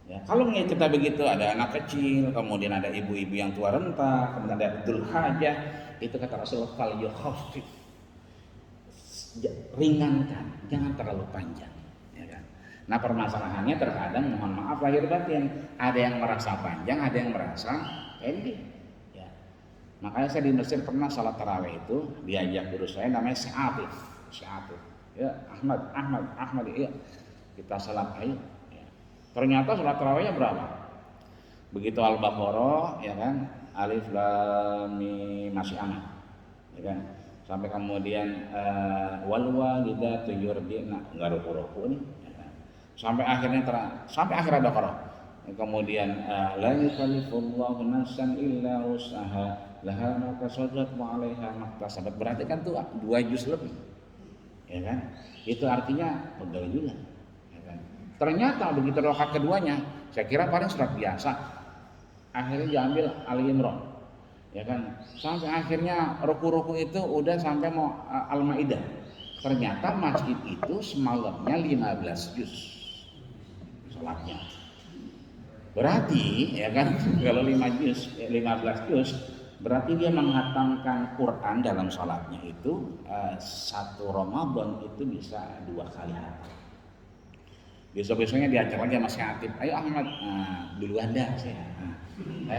Speaker 1: Ya, kalau kita begitu ada anak kecil, kemudian ada ibu-ibu yang tua renta, kemudian ada dzul hajah, itu kata Rasulullah fal yukhaffif. Ringankan, jangan terlalu panjang, ya kan? Nah, permasalahannya terkadang mohon maaf lahir batin, ada yang merasa panjang, ada yang merasa pendek. Ya. Makanya saya di Mesir pernah salat tarawih itu diajak guru saya namanya Sya'atif. Ya, Ahmad, iya. Kita salat ayo. Ya. Ternyata salat tarawihnya berapa? Begitu Al-Baqarah, ya kan? Alif Lam Mim masih aman. Ya kan? Sampai kemudian wal walidatu yurdina, enggak ruku-ruku nih, ya kan? sampai sampai akhir Al-Baqarah. Kemudian la yukallifullahu nafsan illa wus'aha laha ma kasabat wa 'alaiha ma kasabat. Berarti kan tuh 2 juz lebih. Ya kan? Itu artinya pegel juga. Ya kan? Ternyata begitu rakaat keduanya, saya kira paling surat biasa. Akhirnya diambil Ali Imran. Ya kan? Sampai akhirnya ruku-ruku itu udah sampai mau Al-Maidah. Ternyata masjid itu semalamnya 15 juz salatnya. Berarti ya kan kalau 15 juz berarti dia menghatamkan Quran dalam salatnya itu 1 Ramadan itu bisa 2 kali hatam. Besok-besoknya diajak lagi sama si Atib, ayo Ahmad, dulu Anda saya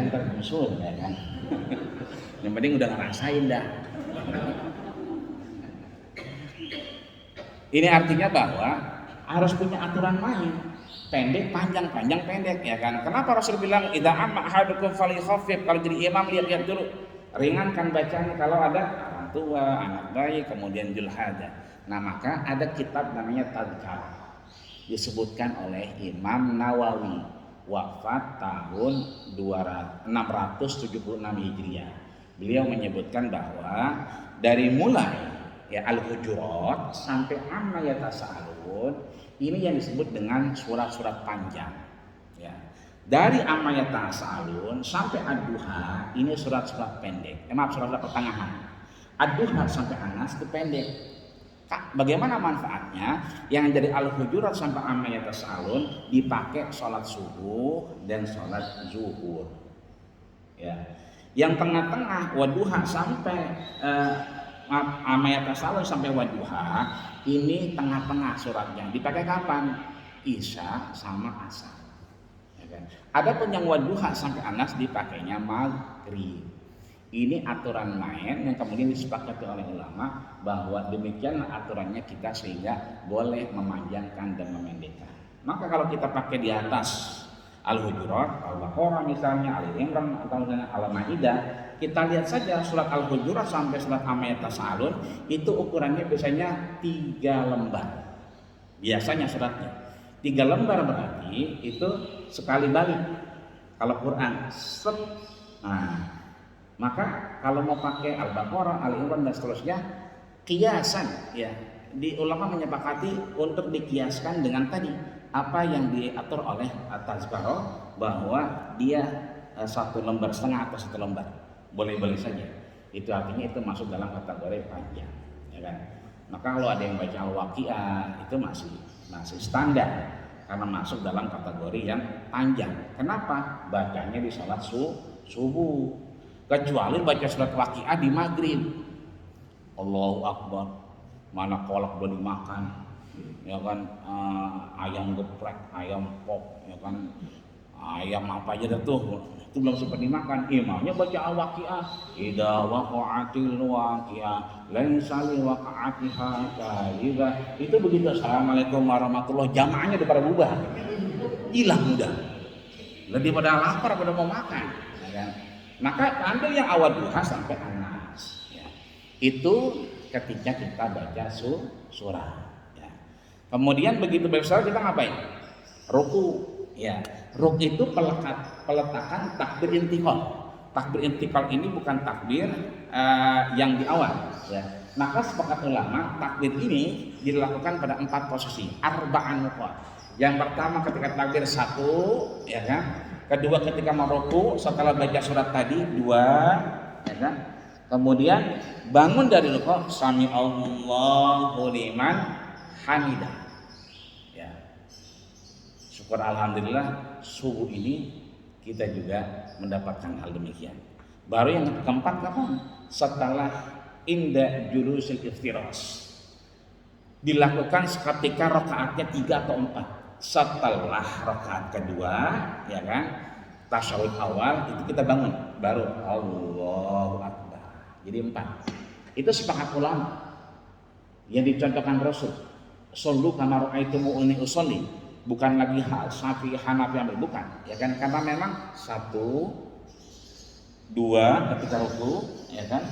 Speaker 1: ntar nyusul ya kan. Yang penting udah ngerasain dah. Ini artinya bahwa harus punya aturan main. Pendek, panjang, panjang, pendek, ya kan? Kenapa Rasul bilang idza amma ahadukum falyakhaffif, kalau jadi imam lihat-lihat dulu, ringankan bacaan kalau ada orang tua, anak bayi, kemudian julhada. Nah, maka ada kitab namanya Tadhkirah, disebutkan oleh Imam Nawawi, wafat tahun 676 Hijriah. Beliau menyebutkan bahwa dari mulai ya Al-Hujurat sampai Amma Yatasaalun, ini yang disebut dengan surat-surat panjang. Ya. Dari Amma Yatasaalun sampai Ad-Duha ini surat-surat pendek. Surat-surat pertengahan. Ad-Duha sampai Anas itu pendek. Bagaimana manfaatnya? Yang dari Al-Hujurat sampai Amma Yatasaalun dipakai sholat subuh dan sholat zuhur. Ya. Yang tengah-tengah Wadduha sampai Amma Yatasaalun sampai Wadduha ini tengah-tengah suratnya. Dipakai kapan? Isya sama asar. Ya kan? Adapun yang Wadduha sampai Anas dipakainya maghrib. Ini aturan main yang kemudian disepakati oleh ulama bahwa demikian aturannya kita sehingga boleh memanjangkan dan memendekkan. Maka kalau kita pakai di atas Al-Hujurat, Al-Baqarah misalnya, Ali Imran atau misalnya Al-Maidah, kita lihat saja surat Al-Hujurat sampai surat Amma Yatasaalun itu ukurannya biasanya 3 lembar. Biasanya suratnya 3 lembar berarti itu sekali balik. Kalau Quran set. Nah, maka kalau mau pakai Al-Baqarah, Ali Imran dan seterusnya kiasan ya. Di ulama menyepakati untuk dikiaskan dengan tadi apa yang diatur oleh At-Tazkirah bahwa dia 1 lembar setengah atau 1 lembar. Boleh-boleh saja. Itu artinya itu masuk dalam kategori panjang, ya kan? Maka kalau ada yang baca Al-Waqiah itu masih standar karena masuk dalam kategori yang panjang. Kenapa? Bacanya di salat subuh. Kecuali baca surat Waqiah di maghrib. Allahu Akbar. Mana kolak boleh dimakan. Ya kan, ayam geprek, ayam pop, ya kan, ayam apa aja tuh itu belum sempat dimakan. Imamnya baca Al-Waqiah, idza waqa'atil waqiah laisa li waqa'atiha kadhiba. Itu begitu assalamualaikum warahmatullahi, jamaahnya udah pada bubar, hilang udah, lebih pada lapar pada mau makan, ya kan? Maka ambil yang awal duha sampai Anas, ya. Itu ketika kita baca surah. Kemudian begitu besar kita ngapain? Ruku, ya. Ruku itu peletakan takbir intiqal. Takbir intiqal ini bukan takbir yang di awal, ya. Maka sepakat ulama takbir ini dilakukan pada 4 posisi, arba'an nuqat. Yang pertama ketika takbir 1, ya kan? Kedua ketika mau ruku setelah baca surat tadi 2, ya kan? Kemudian bangun dari ruku, sami Allahu liman hamidah. Syukur alhamdulillah subuh ini kita juga mendapatkan hal demikian. Baru yang keempat kapan? Setelah inda julusil iftirash. Dilakukan ketika rakaatnya 3 atau 4. Setelah rakaat kedua, ya kan? Tasyahud awal itu kita bangun, baru Allahu Akbar. Jadi 4. Itu sepakat ulama. Yang dicontohkan Rasul. Shollu kama ra'aitumuni usolli. Bukan lagi Syafi'i Hanafi yang bukan, ya kan? Karena memang 1, 2 ketika ruku, ya kan?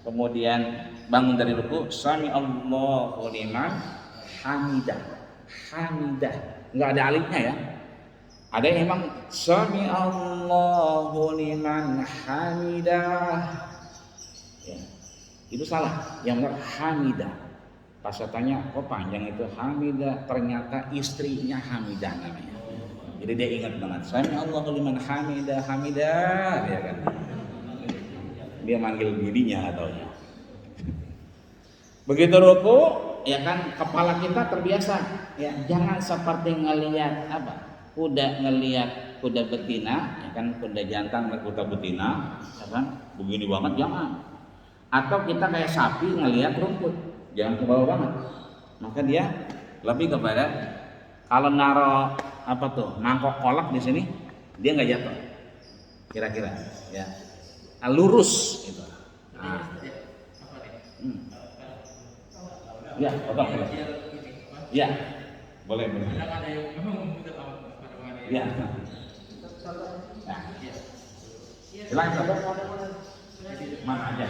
Speaker 1: Kemudian bangun dari ruku, sami Allahu liman hamidah. nggak ada alifnya ya. Ada yang memang sami Allahu liman hamidah. Ya, itu salah. Yang benar hamidah. Pas saya tanya, kok panjang itu hamidah? Ternyata istrinya Hamidah namanya. Jadi dia ingat banget. Sami Allahu liman hamidah, hamidah, ya kan. Dia manggil dirinya atau ya. Begitu ruku, ya kan kepala kita terbiasa. Ya, jangan seperti ngelihat apa? Kuda ngelihat kuda betina, ya kan kuda jantan dan kuda betina, ya kan begini banget jangan. Atau kita kayak sapi ngelihat rumput, jangan ke bawah banget. Maka dia lebih kepada kalau naro apa tuh mangkok kolak di sini, dia nggak jatuh. Kira-kira, ya lurus gitu. Nah. Ya, potong. Ya, boleh. Ya. Nah. Silakan mana aja.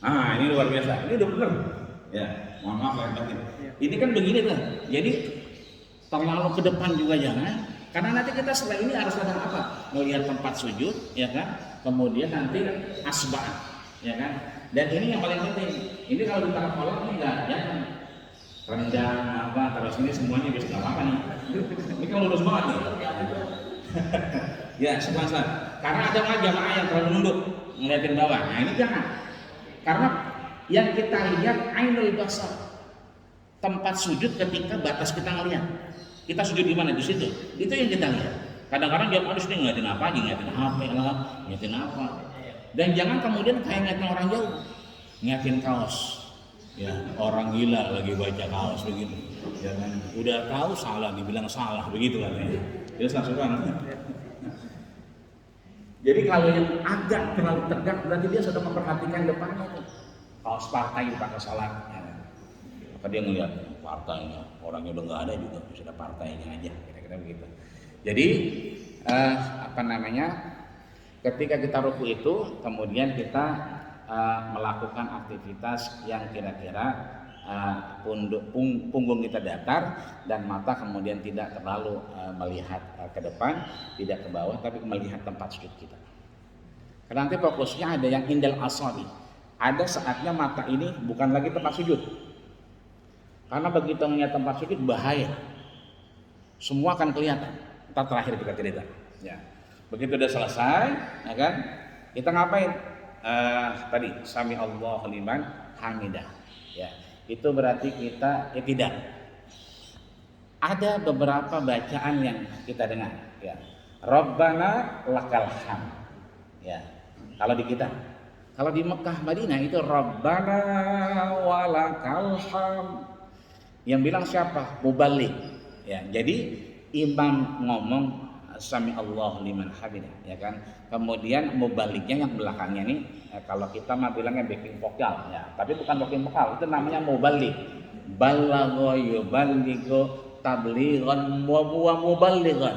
Speaker 1: Ah, ini luar biasa. Ini udah benar. Ya, mohon maaf lahir batin. Ini kan begini tuh. Jadi terlalu ke depan juga jangan. Karena nanti kita setelah ini harus ada apa? Melihat tempat sujud, ya kan? Kemudian nanti asbah, ya kan? Dan ini yang paling penting. Ini kalau ditaruh kolak ini enggak jangan rendang apa terus ini semuanya bisa nggak apa-apa nih. Ini kalau lurus banget nih. Ya, sebentar. Karena ada jamaah yang terlalu nunduk ngeliatin bawah. Nah, ini jangan. Karena yang kita lihat ainul basar. Tempat sujud ketika batas kita ngelihat. Kita sujud di mana? Di situ. Itu yang kita lihat. Kadang-kadang jamaah di sini ngeliatin apa aja, ngeliatin HP lah, ngeliatin apa. Dan jangan kemudian kayak ngeliatin orang jauh, ngeliatin kaos. Ya, orang gila lagi baca kaos begitu. Jangan udah tahu salah dibilang salah begitu katanya. Dia langsung kan. Jadi kalau yang agak terlalu tegak berarti dia sudah memperhatikan depannya tuh. Kaos partai dipakai salat. Ya. Maka dia ngelihat partainya, orangnya udah nggak ada juga, sudah partainya aja, kira-kira begitu. Jadi apa namanya? Ketika kita ruku itu, kemudian kita melakukan aktivitas yang kira-kira punggung kita datar dan mata kemudian tidak terlalu melihat ke depan, tidak ke bawah, tapi melihat tempat sujud kita. Karena nanti fokusnya ada yang indal asabi. Ada saatnya mata ini bukan lagi tempat sujud. Karena begitu melihat tempat sujud bahaya. Semua akan kelihatan. Ntar terakhir kita cerita. Ya. Begitu udah selesai, ya kan? Kita ngapain? Tadi sami Allahu liman hamidah. Ya. Itu berarti kita tidak. Ada beberapa bacaan yang kita dengar, ya. Rabbana lakal hamd. Ya. Kalau di kita, kalau di Mekah Madinah itu Rabbana walakal hamd. Yang bilang siapa? Muballigh. Ya, jadi imam ngomong sami Allahu liman hamidah, ya kan? Kemudian mubalighnya yang belakangnya nih, kalau kita mah bilangnya backing vokal, ya. Tapi bukan backing vokal, itu namanya mubaligh. Balagha yuballighu tablighan wa muballighan.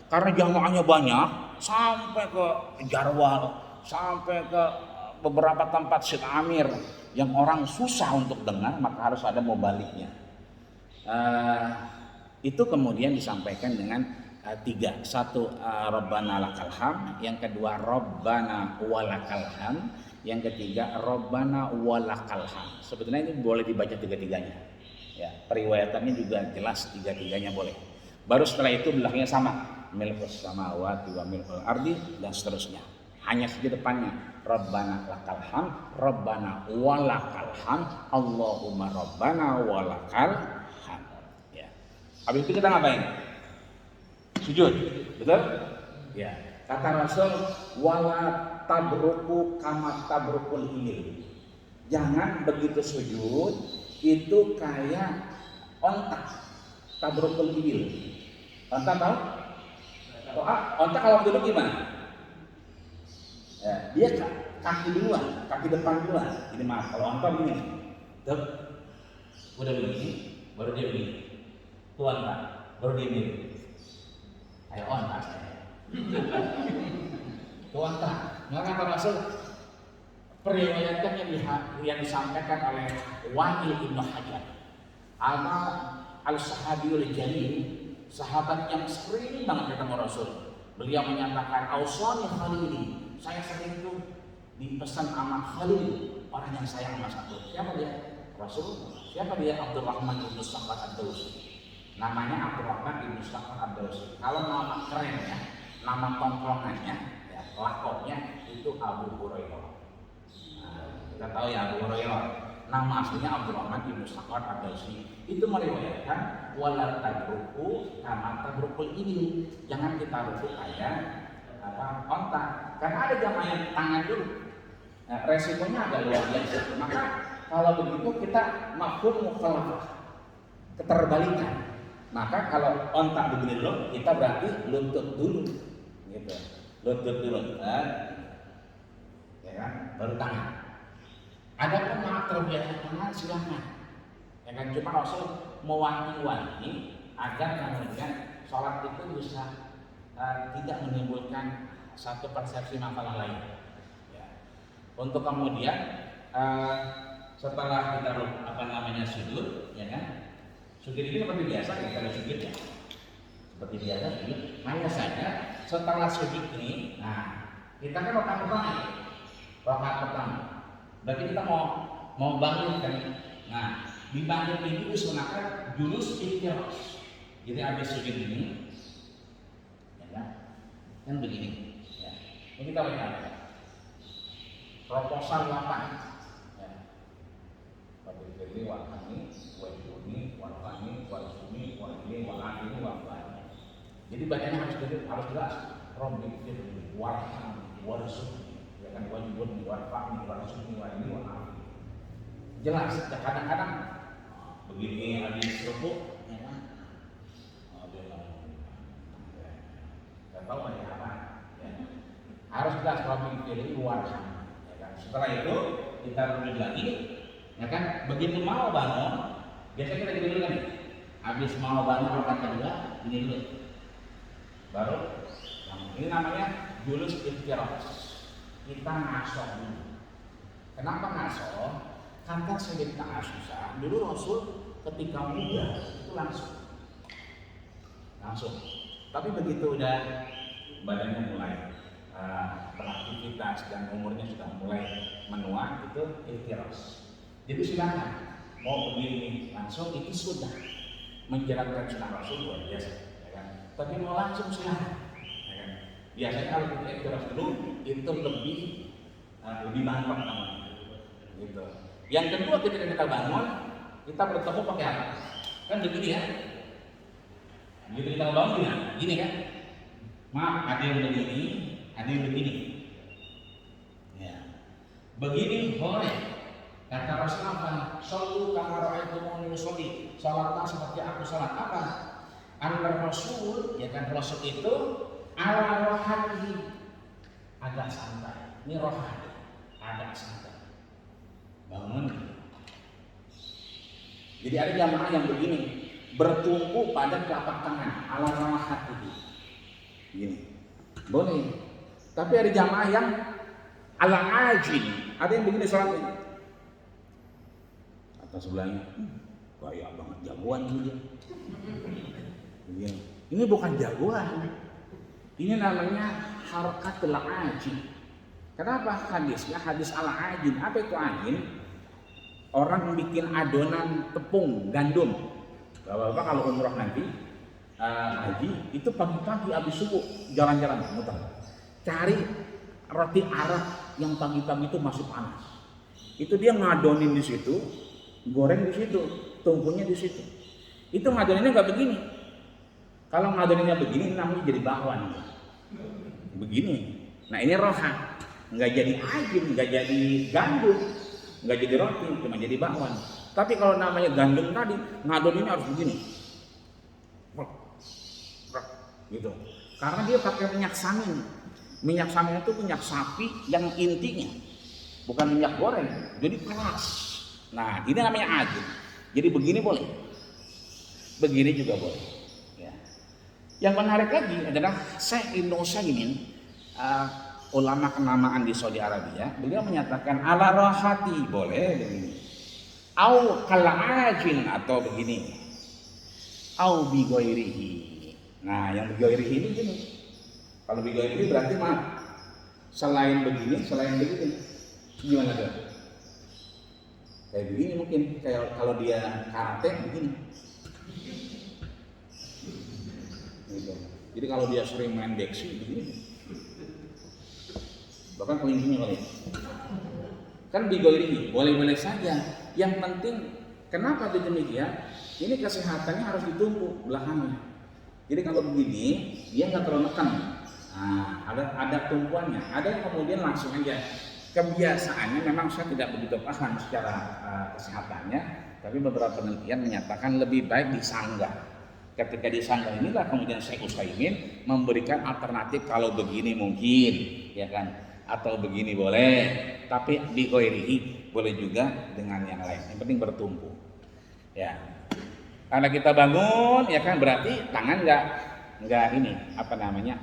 Speaker 1: Karena jamaahnya banyak, sampai ke Jarwal, sampai ke beberapa tempat Syed Amir yang orang susah untuk dengar, maka harus ada mubalighnya. Itu kemudian disampaikan dengan tiga. Satu Rabbana lakal hamd, yang kedua Rabbana walakal hamd, yang ketiga Rabbana walakal hamd. Sebetulnya ini boleh dibaca tiga-tiganya. Ya, periwayatannya juga jelas tiga-tiganya boleh. Baru setelah itu belakangnya sama, milkus samawati wa milkul ardi dan seterusnya. Hanya di depannya Rabbana lakal hamd, Rabbana walakal hamd, Allahumma Rabbana walakal hamd. Ya. Habis itu kita ngapain? Sujud, betul? Ya. Kata Rasul, wala tabruku kama tabrukul hilil. Jangan begitu sujud itu kayak onta, tabrukul hilil. Onta tahu? Onta kalau duduk gimana? Ya, dia kaki duluan, kaki depan duluan. Ini maaf, kalau onta begini, tuh, udah begini, baru dia begini. Tuh onta, baru dia begini. Ayo onta. Tuh onta. Maka kata Rasul, periwayatan yang disampaikan oleh Wa'il Ibnu Hajar al-Sahabiyul Jalil, sahabat yang sering banget ketemu Rasul. Beliau menyatakan, "Ausani Khalili." Saya sering itu dipesan sama Khalil, orang yang sayang sama satu. Siapa dia? Rasul. Siapa dia? Abdurrahman bin Sakhar ad-Dawsi. Namanya Abdurrahman bin Sakhar ad-Dawsi. Kalau nama keren ya, nama tongkrongannya, ya, lakonnya itu Abu Hurairah. Nah, kita tahu ya Abu Hurairah. Nama aslinya Abdurrahman bin Sakhar ad-Dawsi. Itu meriwayatkan wala tadruku kama tadrukul ini. Jangan kita rukuk kayak onta. Karena ada jamaah yang tangan dulu. Nah, resikonya agak luar biasa. Maka kalau begitu kita mafhum mukhalafah, keterbalikan. Maka kalau ontak begini dulu, kita berarti lutut dulu, gitu. Lutut dulu, ya kan? Baru tangan. Ada pun maaf terbiasa tangan silahkan. Ya kan? Cuma Rasul mewanti-wanti agar kemudian sholat itu bisa tidak menimbulkan satu persepsi masalah lain. Ya. Untuk kemudian setelah kita sujud, ya kan? Sujud ini seperti biasa kita sujud ya. Seperti biasa sujud. Hanya saja setelah sujud ini, nah kita kan rakaat pertama. Berarti kita mau bangun kan? Nah, di bangun ini disunahkan julus iftirash. Jadi habis sujud ini, ya kan begini. Ya. Ini kita lihat proposal 8. Jadi wakani, wajuni, warfani, warsumi, warni, wakani, warfani. Jadi bacanya harus jelas. Rombi, warfani, warsumi, ya kan wajibun, warfani, warsumi, warni, wakani. Jelas. Kadang-kadang begini habis rukuk, ya kan? Tidak tahu banyak apa. Ya. Harus jelas rombi, warfani. Ya kan? Setelah itu kita rujuk lagi. Ya kan, begitu mau bangun, biasanya kita gini dulu kan, habis mau bangun rakaat kedua, ini dulu, baru, ini namanya julus iftirash. Kita ngasoh dulu. Kenapa ngasoh? Kata Sayyidina Aisyah, dulu Rasul ketika muda itu langsung. Tapi begitu udah badannya mulai beraktivitas dan umurnya sudah mulai menua, itu iftirash. Jadi silakan mau begini langsung itu sudah menjalankan sunnah Rasul luar biasa, ya kan? Tapi mau langsung silakan, ya kan? Biasanya kalau kita ikhtiras dulu itu lebih mantap namanya, gitu. Yang kedua ketika kita bangun kita bertemu pakai apa? Kan begini ya. Begitu kita bangun gini kan? Maaf, ada yang begini, ada yang begini. Ya. Begini boleh. Kata Rasul apa? Shollu kama ra'aitumuni usolli. Salatlah seperti aku salat. Apa? Rasul, ya kan Rasul itu ala rohani agak santai. Ini rohani agak santai. Bangun. Jadi ada jamaah yang begini, bertumpu pada telapak tangan ala rohani. Gini. Boleh. Tapi ada jamaah yang ala ajin. Ada yang begini salatnya. Sebelahnya, kayak banget jagoan dia. Ini bukan jagoan, ini namanya harakatul ajin. Kenapa hadisnya hadis ala ajin? Apa itu ajin? Orang bikin adonan tepung gandum. Bapak kalau umroh nanti haji itu pagi-pagi habis subuh jalan-jalan muter, cari roti Arab yang pagi-pagi itu masih panas. Itu dia ngadonin di situ. Goreng di situ, tungkunya di situ. Itu ngadoninnya nggak begini. Kalau ngadoninnya begini, namanya jadi bakwan. Begini. Nah ini roha, nggak jadi ajin, nggak jadi gandum, nggak jadi roti, cuma jadi bakwan. Tapi kalau namanya gandum tadi, ngadoninnya harus begini. Gitu. Karena dia pakai minyak samin. Minyak samin itu minyak sapi yang intinya bukan minyak goreng, jadi keras. Nah, ini namanya ajin. Jadi begini boleh, begini juga boleh. Ya. Yang menarik lagi adalah Syekh Ibnu Utsaimin ulama kenamaan di Saudi Arabia, beliau menyatakan ala rohati boleh begini, au kalajin atau begini, au bigoirihi. Nah yang bigoirihi ini gini, kalau bigoirihi berarti maaf, selain begini, gimana tuh? Kayak begini mungkin, kayak kalau dia karate begini. Gitu. Jadi kalau dia sering main beksi begini. Bahkan kelingkingnya kali. Kan bigoiri boleh-boleh saja. Yang penting kenapa demikian? Ini kesehatannya harus ditumpuk belakangnya. Jadi kalau begini dia nggak terlalu neken. Nah, ada tumpuannya. Ada yang kemudian langsung aja. Kebiasaannya memang saya tidak begitu paham secara kesehatannya, tapi beberapa penelitian menyatakan lebih baik disanggah. Ketika disanggah inilah kemudian Syekh Utsaimin memberikan alternatif kalau begini mungkin, ya kan? Atau begini boleh, tapi bigoirihi boleh juga dengan yang lain. Yang penting bertumpu. Ya. Karena kita bangun, ya kan berarti tangan nggak ini apa namanya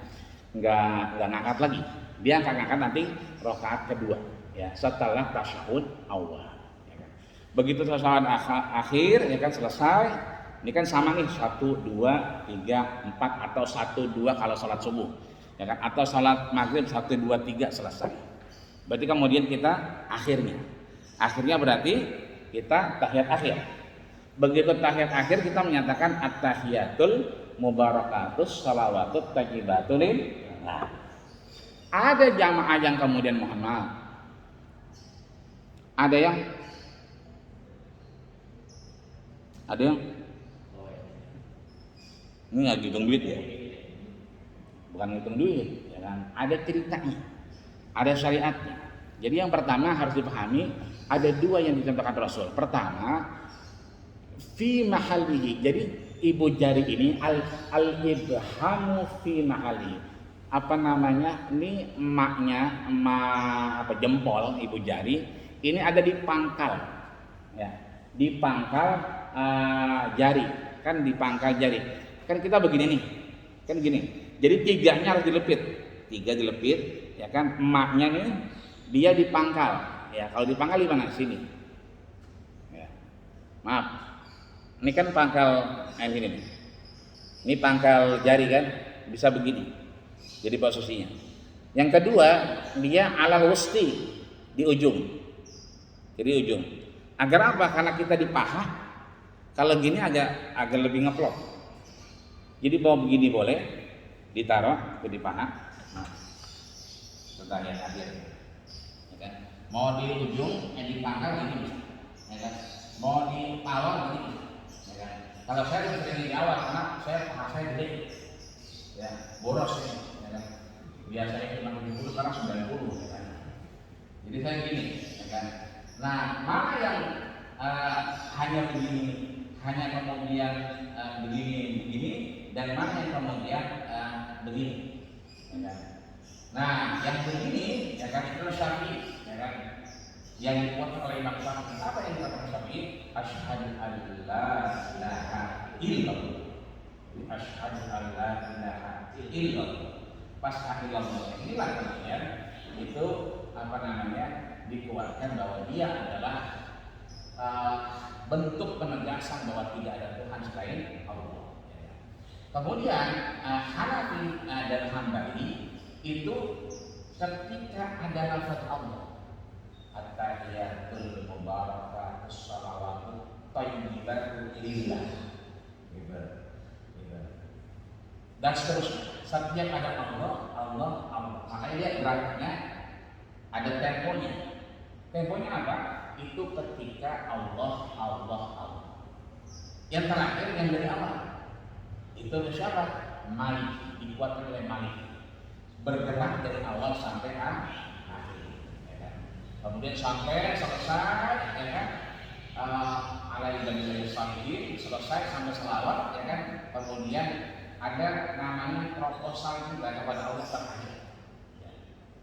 Speaker 1: nggak ngangkat lagi. Dia akan ngangkat nanti rakaat kedua. Ya setelah tasyahud awal. Ya kan? Begitu tasyahud akhir, ya kan selesai. Ini kan sama nih 1, 2, 3, 4 atau 1, 2 kalau sholat subuh. Ya kan? Atau salat maghrib 1, 2, 3 selesai. Berarti kemudian kita akhirnya berarti kita tahiyat akhir. Begitu tahiyat akhir kita menyatakan at-tahiyatul mubarakatus shalawatut thayyibatul. Nah, ada jamaah yang kemudian mohon maaf, ada yang ini nggak hitung duit ya. Bukan ngitung duit, ya kan? Ada ceritanya, ada syariatnya. Jadi yang pertama harus dipahami ada dua yang dicontohkan Rasul. Pertama, fi mahalihi. Jadi ibu jari ini al-ibhamu fi mahalihi. Apa namanya? Ini jempol ibu jari ini ada di pangkal, ya, di pangkal jari, kan di pangkal jari. Kan kita begini nih, kan gini. Jadi tiganya harus dilepit, ya kan? Emaknya nih dia di pangkal, ya. Kalau di pangkal di mana? Sini. Ya. Maaf, ini kan pangkal ini nih. Ini pangkal jari kan, bisa begini. Jadi posisinya. Yang kedua, dia ala wusti di ujung. Jadi ujung. Agar apa? Karena kita di paha. Kalau gini agak lebih ngeplok. Jadi mau begini boleh. Ditaruh di paha, nah, setelah yang akhir, ya kan? Mau di ujung, di pangkal ini bisa, ya kan? Mau di palon ini, ya kan? Kalau saya sering di awal karena paha saya gede, ya boros ini, ya kan? Biasanya cuma 70 sekarang 90, ya kan? Jadi saya gini, ya kan? Nah, mana yang hanya begini, hanya kemudian begini, dan mana yang kemudian begini, ya kan? Nah, yang begini, ya kan, itu Syafi'i, ya kan? Yang dibuat oleh Imam Syafi'i. Apa yang dikatakan Syafi'i? Asyhadu an la ilaha illallah. Asyhadu an la ilaha illallah. Pas akhirnya inilah kemudian itu apa namanya dikuatkan bahwa dia adalah bentuk penegasan bahwa tidak ada Tuhan selain Allah. Kemudian Hanafi dan Hambali itu ketika ada lafaz Allah, at-tahiyatul mubarakatus shalawatut thayyibatu lillah, gitu. Dan seterusnya. Setiap ada Allah. Makanya dia gerakannya ada temponya. Temponya apa? Itu ketika Allah. Yang terakhir yang dari awal. Itu siapa? Malik, dibuat oleh Malik. Bergerak dari awal sampai akhir, ya kan? Kemudian sampai selesai, ya kan? Alaihi wasallam selesai sampai selawat, ya kan? Kemudian ada namanya proposal juga kepada Allah terakhir.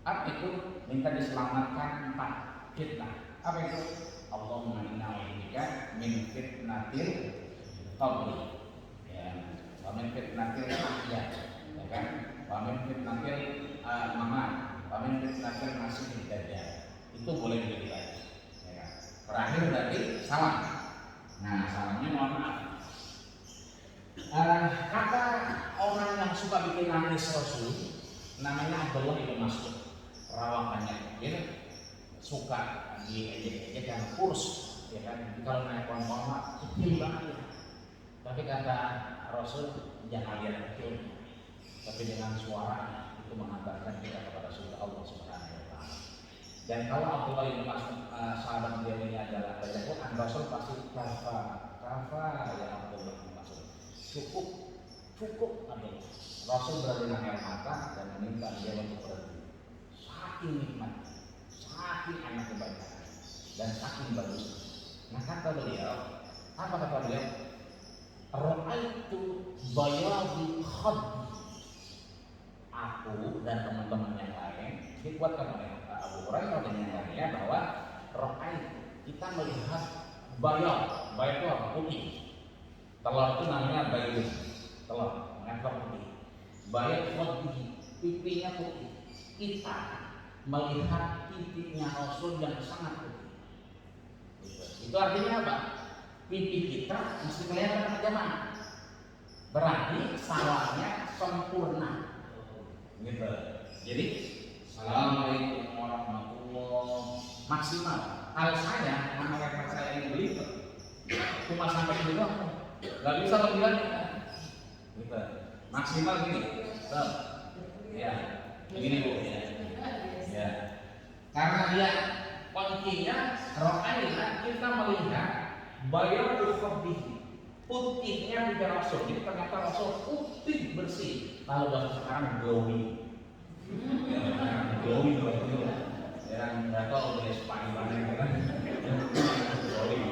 Speaker 1: Apa itu? Minta diselamatkan 4 fitnah. Apa itu? Allahumma inna a'udzubika min fitnatil qabri. Wa min fitnatil mahya, ya kan? Wa min fitnatil mamat, wa min konfirmasi Dajjal. Itu boleh dilihat. Ya. Terakhir berarti salam. Nah, salamnya mohon maaf. Kata orang yang suka bikin nangis Rasul namanya Abdullah bin Mas'ud, perawakannya dia suka diejek-ejek yang kurus, ya kan? Jadi kalau naik pohon-pohon kecil banget ya. Tapi kata Rasul jangan lihat kecil, tapi dengan suara itu mengantarkan kita kepada surga Allah Subhanahu wa taala. Dan kalau Abdullah bin Mas'ud sahabat dia ini adalah baca Quran, Rasul pasti kafa ya Abdullah bin Mas'ud. Cukup Abdullah. Rasul berlinang air mata dan meminta dia untuk berhenti. Saking nikmat, saking enak kebaikan dan saking bagus. Nah kata beliau, apa kata beliau? Ra'aitu bayadi khaddi. Aku dan teman-teman yang lain dikuatkan oleh Abu Hurairah dan yang lainnya bahwa ra'aitu, kita melihat bayad itu apa? Putih. Telur itu namanya bayad, telur mengandung putih. Bayad khaddi, pipinya putih. Kita melihat pipinya Rasul yang sangat putih. Itu artinya apa? Pipi kita mesti kelihatan jamaah. Berarti salahnya sempurna. Gitu. Jadi Assalamualaikum warahmatullahi maksimal. Kalau saya, anak rekan saya ini belibet, cuma sampai sini doang, nggak bisa lebih lagi. Gitu. Maksimal gini, ya, begini bu, ya. Karena dia kuncinya rohaninya kita melihat bayar khaddihi, putihnya pipi Rasul. Jadi ternyata Rasul putih bersih. Kalau bahasa sekarang glowing. Glowing yang nggak tahu dari Spanyol mana kan. Glowing.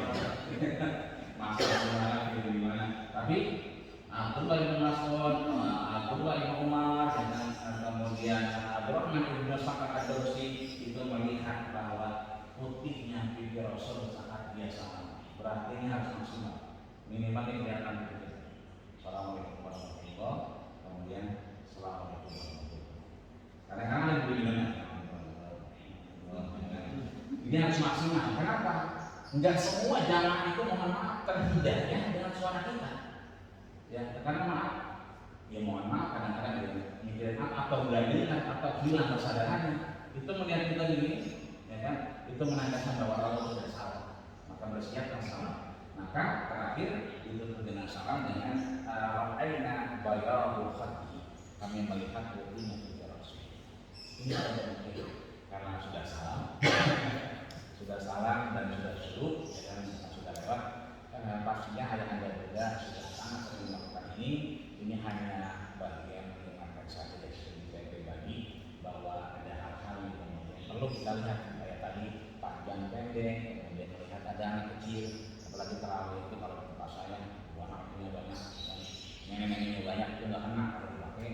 Speaker 1: Masa sebenarnya di mana? Tapi Abdullah bin Mas'ud, Abdullah bin Umar, dan kemudian Abdurrahman bin Sakar Ad-Dawsi itu melihat bahwa putihnya pipi Rasul sangat biasa. Berarti ini harus maksimal. Minimal ini kelihatan begitu. Assalamualaikum warahmatullahi wabarakatuh. Kemudian Assalamualaikum warahmatullahi wabarakatuh. Kadang-kadang ada begini. Ini harus maksimal. Kenapa? Enggak semua jamaah itu mohon maaf terhidayah dengan suara kita. Ya, karena maaf. Ya mohon maaf kadang-kadang dia mikirin atau belajar atau hilang kesadarannya. Itu melihat kita gini, ya kan? Itu menandakan bahwa Allah sudah salah. Maka bersiapkan salam. Maka terakhir itu dengan salam dengan ra'ayna bayadul khaddi. Kami melihat putihnya pipi Rasul. Ini adalah mungkin karena sudah salam, sudah salam dan sudah surut, dan sudah lewat. Pastinya ayah anda juga sudah sangat sering melakukan ini. Ini hanya bagian mengingatkan saja dari segi saya pribadi bahwa ada hal-hal yang kemudian perlu kita lihat kayak tadi panjang pendek, kemudian melihat ada anak kecil, apalagi terawih itu kalau tempat saya anaknya banyak, nenek-neneknya banyak itu nggak kena kalau dipakai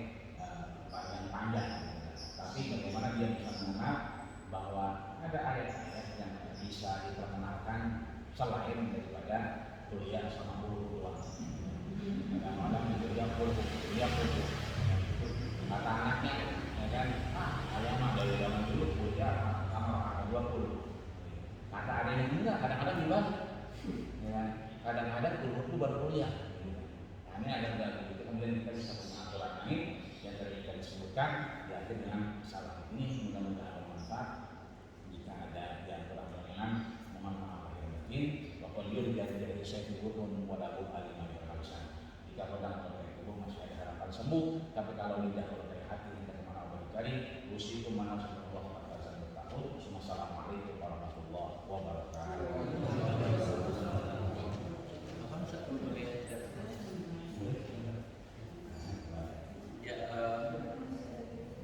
Speaker 1: panjang. Tapi bagaimana dia bisa mengenal bahwa ada ayat-ayat yang bisa diperkenalkan selain daripada kuliah sama guru doang. Kadang-kadang dia puluh, kata anaknya, ya kan? Ayah mah dari zaman dulu kuliah sama 20. Kata adanya enggak, kadang-kadang dibalik. Ya, kadang-kadang guru itu baru kuliah. Nah, ini ada begitu kemudian kita bisa pengaturan ini yang tadi kita disebutkan diakhiri dengan salam ini mudah-mudahan bermanfaat. Jika ada yang kurang berkenan, mohon maaf lahir batin. Bahwa dia dari saya turun walau alimah berkalisan. Jika pedang atau dari tubuh masih ada harapan sembuh, tapi kalau lidah kalau dari hati kita kemana berkali, usiku mana Allah batasan bertakut. Assalamualaikum warahmatullahi wabarakatuh.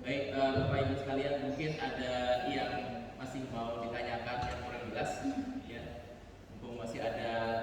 Speaker 2: Baik, Bapak Ibu sekalian, mungkin ada yang masih mau ditanyakan yang kurang jelas, ya. Mumpung masih ada